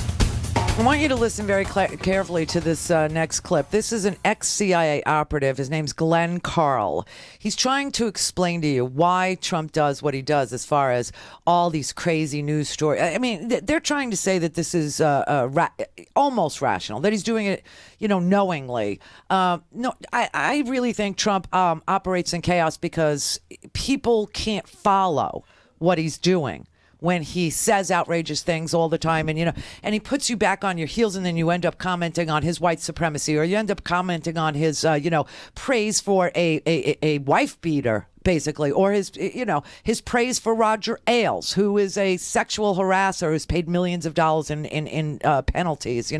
I want you to listen very carefully to this next clip. This is an ex-CIA operative. His name's Glenn Carl. He's trying to explain to you why Trump does what he does as far as all these crazy news stories. I mean, they're trying to say that this is almost rational, that he's doing it, knowingly. No, I really think Trump operates in chaos because people can't follow what he's doing when he says outrageous things all the time, and and he puts you back on your heels, and then you end up commenting on his white supremacy, or you end up commenting on his praise for a wife beater, basically, or his praise for Roger Ailes, who is a sexual harasser who's paid millions of dollars in penalties,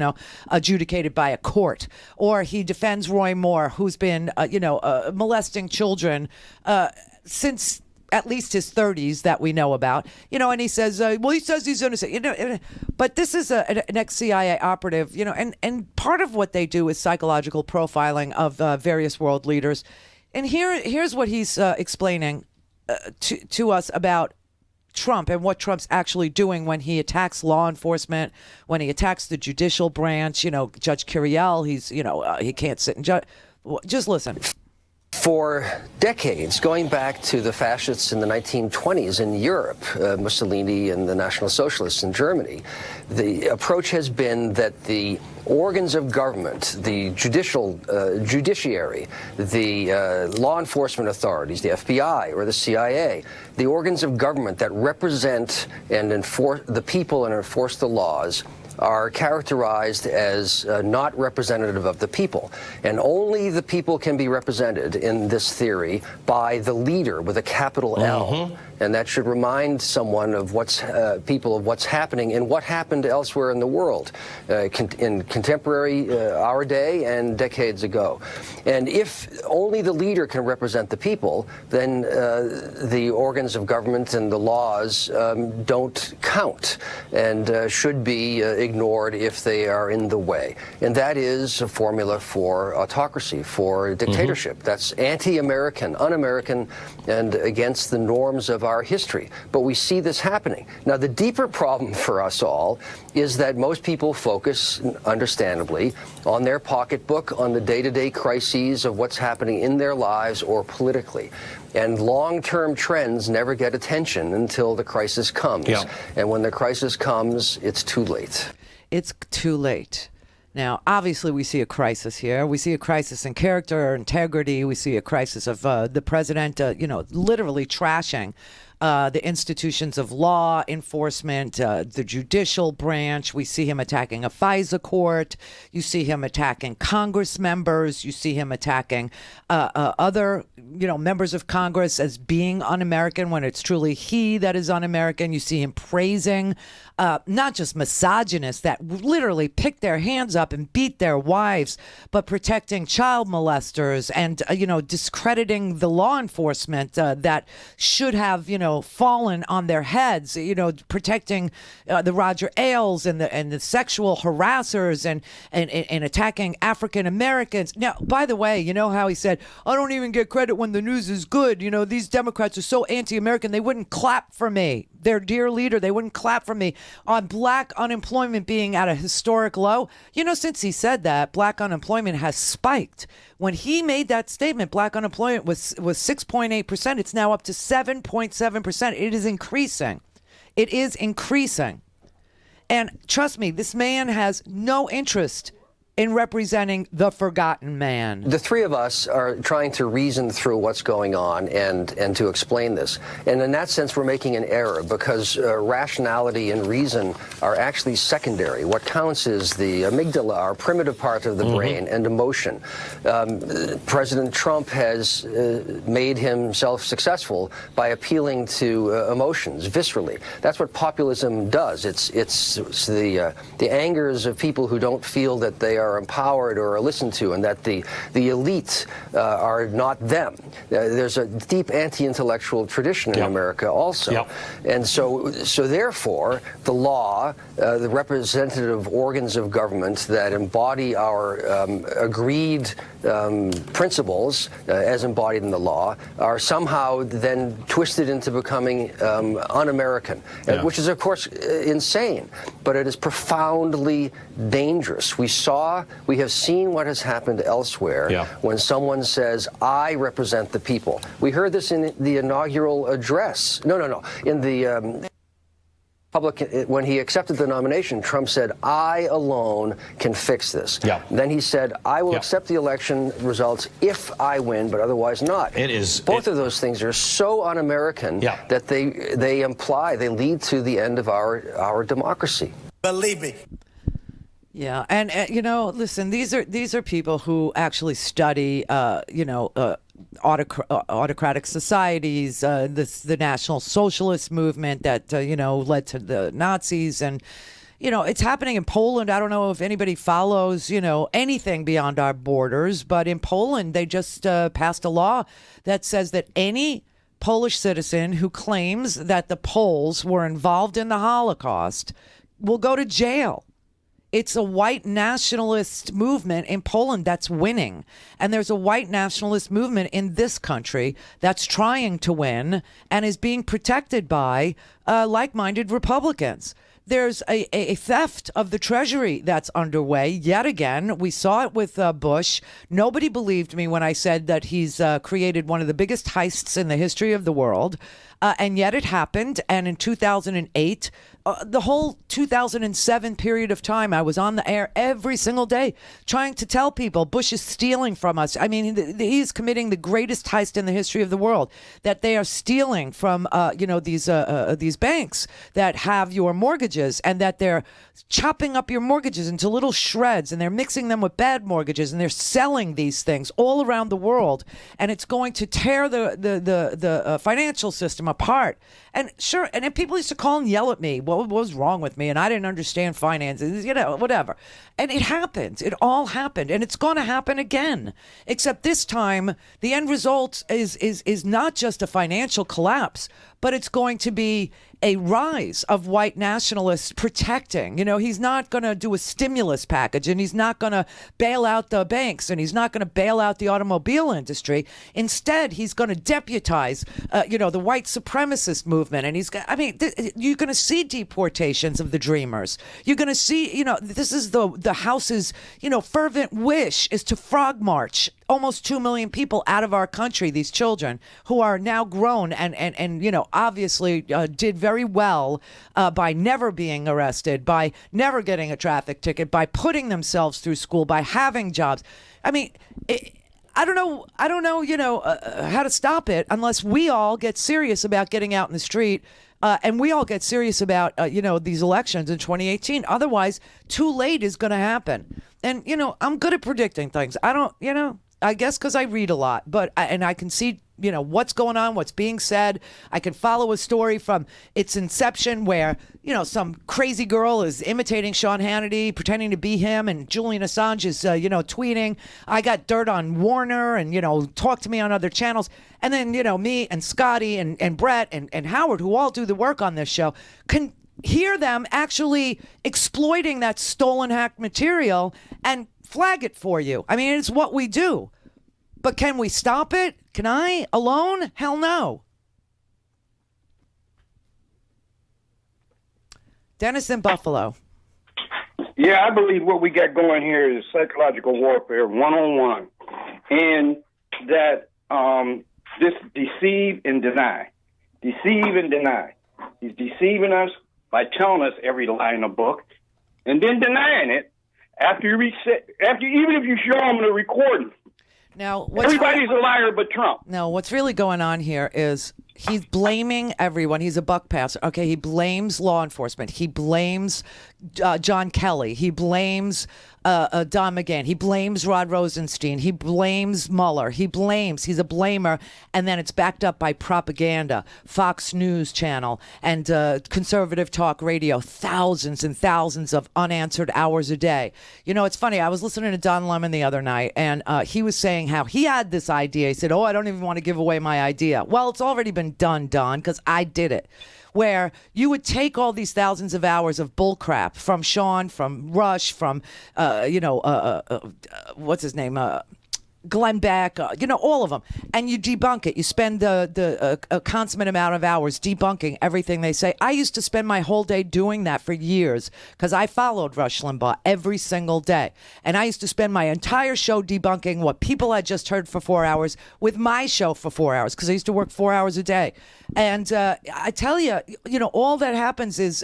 adjudicated by a court, or he defends Roy Moore, who's been molesting children since at least his 30s that we know about, and he says, he says he's innocent, but this is an ex-CIA operative, and part of what they do is psychological profiling of various world leaders. And here's what he's explaining to us about Trump and what Trump's actually doing when he attacks law enforcement, when he attacks the judicial branch, Judge Curiel, he's, he can't sit and judge. Just listen. For decades, going back to the fascists in the 1920s in Europe, Mussolini and the National Socialists in Germany, the approach has been that the organs of government, the judiciary, the law enforcement authorities, the FBI or the CIA, the organs of government that represent and enforce the people and enforce the laws are characterized as not representative of the people. And only the people can be represented in this theory by the leader with a capital L. And that should remind someone of people of what's happening and what happened elsewhere in the world, in contemporary our day and decades ago. And if only the leader can represent the people, then the organs of government and the laws don't count and should be ignored if they are in the way. And that is a formula for autocracy, for dictatorship. That's anti-American, un-American, and against the norms of our history. But we see this happening. Now, the deeper problem for us all is that most people focus, understandably, on their pocketbook, on the day-to-day crises of what's happening in their lives or politically. And long-term trends never get attention until the crisis comes. Yeah. And when the crisis comes, it's too late. It's too late. Now, obviously, we see a crisis here. We see a crisis in character, integrity. We see a crisis of the president, literally trashing the institutions of law enforcement, the judicial branch. We see him attacking a FISA court. You see him attacking Congress members. You see him attacking other, members of Congress as being un-American when it's truly he that is un-American. You see him praising not just misogynists that literally pick their hands up and beat their wives, but protecting child molesters and, discrediting the law enforcement that should have, fallen on their heads, protecting the Roger Ailes and the sexual harassers and attacking African Americans. Now, by the way, you know how he said, I don't even get credit when the news is good. These Democrats are so anti-American, they wouldn't clap for me. Their dear leader, they wouldn't clap for me on black unemployment being at a historic low. Since he said that, black unemployment has spiked. When he made that statement, black unemployment was 6.8%. It's now up to 7.7%. It is increasing. It is increasing. And trust me, this man has no interest in representing the forgotten man. The three of us are trying to reason through what's going on and to explain this. And in that sense, we're making an error because rationality and reason are actually secondary. What counts is the amygdala, our primitive part of the brain, and emotion. President Trump has made himself successful by appealing to emotions viscerally. That's what populism does. It's the angers of people who don't feel that they are empowered or are listened to, and that the elites are not them. There's a deep anti-intellectual tradition in America also. And so therefore, the law, the representative organs of government that embody our agreed principles as embodied in the law are somehow then twisted into becoming un-American, which is, of course, insane, but it is profoundly dangerous. We have seen what has happened elsewhere when someone says, I represent the people. We heard this in the inaugural address. In the when he accepted the nomination, Trump said, I alone can fix this. Then he said, I will accept the election results if I win, but otherwise not. Both of those things are so un-American that they lead to the end of our democracy. Believe me. Yeah, and listen, these are people who actually study, autocratic societies, the National Socialist movement that led to the Nazis, and it's happening in Poland. I don't know if anybody follows anything beyond our borders, but in Poland they just passed a law that says that any Polish citizen who claims that the Poles were involved in the Holocaust will go to jail. It's a white nationalist movement in Poland that's winning. And there's a white nationalist movement in this country that's trying to win and is being protected by like-minded Republicans. There's a theft of the Treasury that's underway yet again. We saw it with Bush. Nobody believed me when I said that he's created one of the biggest heists in the history of the world. And yet it happened. And in 2008, the whole 2007 period of time, I was on the air every single day trying to tell people Bush is stealing from us. I mean, he's committing the greatest heist in the history of the world, that they are stealing from, these banks that have your mortgages, and that they're chopping up your mortgages into little shreds, and they're mixing them with bad mortgages, and they're selling these things all around the world. And it's going to tear the financial system apart. And sure, and then people used to call and yell at me, what was wrong with me? And I didn't understand finances, whatever. And it happened. It all happened. And it's going to happen again. Except this time, the end result is not just a financial collapse, but it's going to be a rise of white nationalists protecting. He's not going to do a stimulus package, and he's not going to bail out the banks, and he's not going to bail out the automobile industry. Instead, he's going to deputize, the white supremacist movement. And you're going to see deportations of the dreamers. You're going to see, this is the House's, fervent wish is to frog march almost 2 million people out of our country, these children who are now grown and obviously did very well by never being arrested, by never getting a traffic ticket, by putting themselves through school, by having jobs. I mean, I don't know, how to stop it unless we all get serious about getting out in the street. And we all get serious about, these elections in 2018. Otherwise, too late is going to happen. And, I'm good at predicting things. I guess because I read a lot, and I can see, what's going on, what's being said. I can follow a story from its inception where, some crazy girl is imitating Sean Hannity, pretending to be him, and Julian Assange is, tweeting, I got dirt on Warner and, talk to me on other channels. And then, me and Scotty and Brett and Howard, who all do the work on this show, can hear them actually exploiting that stolen hacked material and flag it for you. I mean, it's what we do. But can we stop it? Can I alone? Hell no. Dennis in Buffalo. Yeah, I believe what we got going here is psychological warfare, one-on-one. And that this deceive and deny. Deceive and deny. He's deceiving us by telling us every lie in the book and then denying it after even if you show them the recording. Now, everybody's a liar but Trump. Now, what's really going on here is He's blaming everyone. He's a buck passer. Okay, he blames law enforcement. He blames John Kelly. He blames Don McGahn. He blames Rod Rosenstein. He blames Mueller. He's a blamer. And then it's backed up by propaganda, Fox News Channel, and conservative talk radio, thousands and thousands of unanswered hours a day. You know, it's funny. I was listening to Don Lemon the other night, and he was saying how he had this idea. He said, oh, I don't even want to give away my idea. Well, it's already been done, Don, because I did it. Where you would take all these thousands of hours of bullcrap from Sean, from Rush, from, what's his name? Glenn Beck, all of them, and you debunk it. You spend a consummate amount of hours debunking everything they say. I used to spend my whole day doing that for years because I followed Rush Limbaugh every single day. And I used to spend my entire show debunking what people had just heard for 4 hours with my show for 4 hours because I used to work 4 hours a day. And I tell you, all that happens is,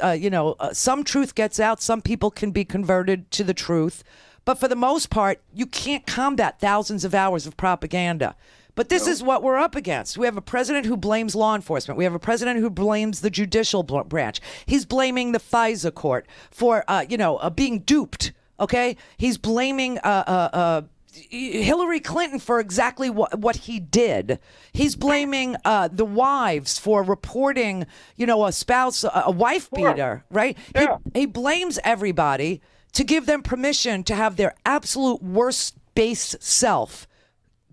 some truth gets out. Some people can be converted to the truth. But for the most part, you can't combat thousands of hours of propaganda. But this is what we're up against. We have a president who blames law enforcement. We have a president who blames the judicial branch. He's blaming the FISA court for, being duped. Okay? He's blaming Hillary Clinton for exactly what he did. He's blaming the wives for reporting, a spouse, a wife beater, right? Yeah. He blames everybody to give them permission to have their absolute worst based self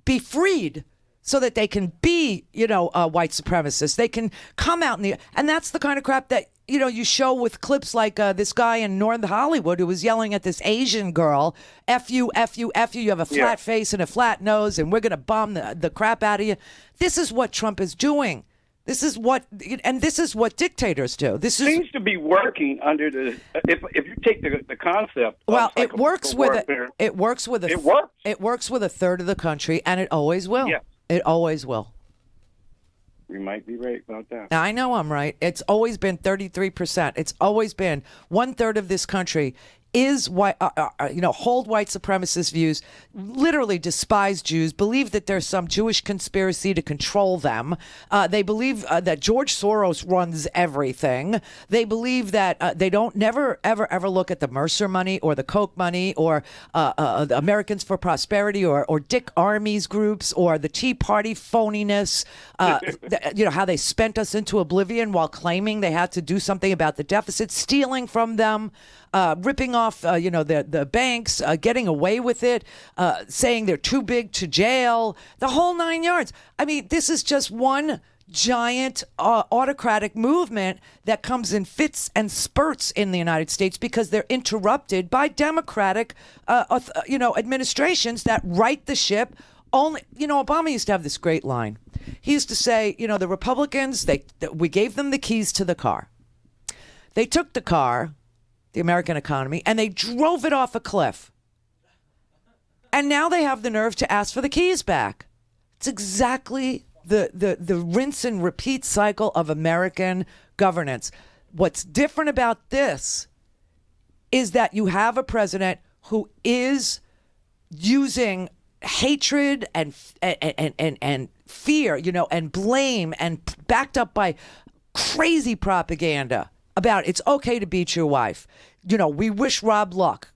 be freed so that they can be, white supremacists. They can come out and that's the kind of crap that, you show with clips like this guy in North Hollywood who was yelling at this Asian girl, F you, F you, F you, you have a flat face and a flat nose and we're going to bomb the crap out of you. This is what Trump is doing. This is what dictators do. This seems to be working under the. If you take the concept. Well, it works with a third of the country, and it always will. Yeah. It always will. We might be right about that. I know I'm right. It's always been 33%. It's always been 1/3 of this country is white, hold white supremacist views, literally despise Jews, believe that there's some Jewish conspiracy to control them. They believe that George Soros runs everything. They believe that they don't never, ever look at the Mercer money or the Koch money or the Americans for Prosperity or Dick Armey's groups or the Tea Party phoniness, how they spent us into oblivion while claiming they had to do something about the deficit, stealing from them. Ripping off, the banks, getting away with it, saying they're too big to jail, the whole 9 yards. I mean, this is just one giant autocratic movement that comes in fits and spurts in the United States because they're interrupted by democratic, administrations that right the ship. Only, Obama used to have this great line. He used to say, the Republicans, we gave them the keys to the car. They took the car, the American economy, and they drove it off a cliff. And now they have the nerve to ask for the keys back. It's exactly the rinse and repeat cycle of American governance. What's different about this is that you have a president who is using hatred and fear, and blame and backed up by crazy propaganda about it's okay to beat your wife. We wish Rob luck.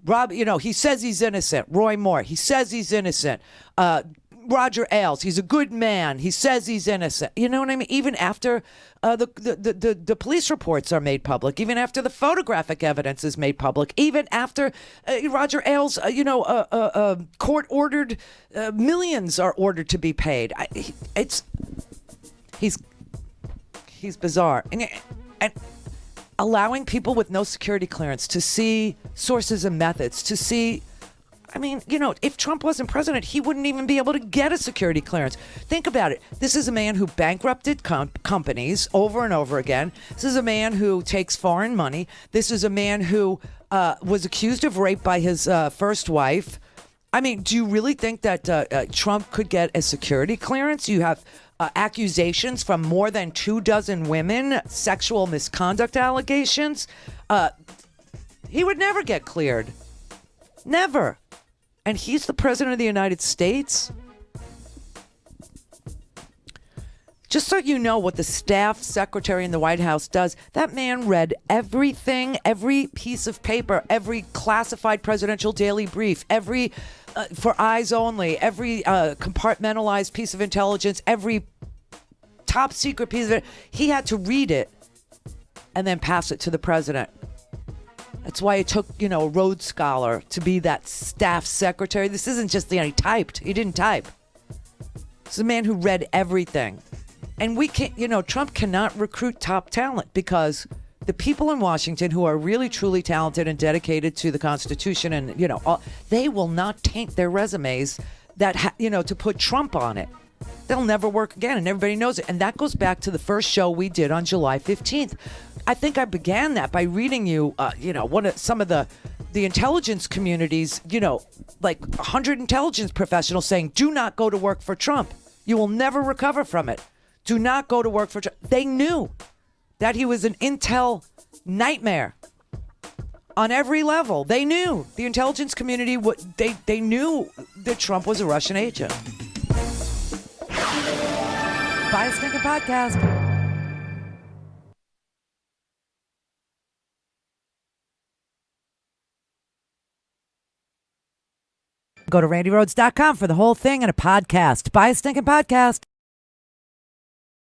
Rob, he says he's innocent. Roy Moore, he says he's innocent. Roger Ailes, he's a good man. He says he's innocent. You know what I mean? Even after the police reports are made public, even after the photographic evidence is made public, even after Roger Ailes, court-ordered millions are ordered to be paid. He's bizarre. And allowing people with no security clearance to see sources and methods, to see, if Trump wasn't president, he wouldn't even be able to get a security clearance. Think about it. This is a man who bankrupted companies over and over again. This is a man who takes foreign money. This is a man who was accused of rape by his first wife. Do you really think that Trump could get a security clearance? You have accusations from more than 24 women, sexual misconduct allegations. He would never get cleared. Never. And he's the president of the United States. Just so you know what the staff secretary in the White House does, that man read everything, every piece of paper, every classified presidential daily brief, every for eyes only, every compartmentalized piece of intelligence, every top secret piece of it. He had to read it and then pass it to the president. That's why it took, a Rhodes Scholar to be that staff secretary. This isn't just he typed. He didn't type. It's a man who read everything. And we can't, Trump cannot recruit top talent because the people in Washington who are really, truly talented and dedicated to the Constitution and, they will not taint their resumes to put Trump on it. They'll never work again, and everybody knows it. And that goes back to the first show we did on July 15th. I think I began that by reading you, some of the intelligence communities, like 100 intelligence professionals saying, do not go to work for Trump. You will never recover from it. Do not go to work for Trump. They knew that he was an intel nightmare on every level. They knew. The intelligence community, they knew that Trump was a Russian agent. Buy a stinking podcast. Go to RandiRhodes.com for the whole thing and a podcast. Buy a stinking podcast.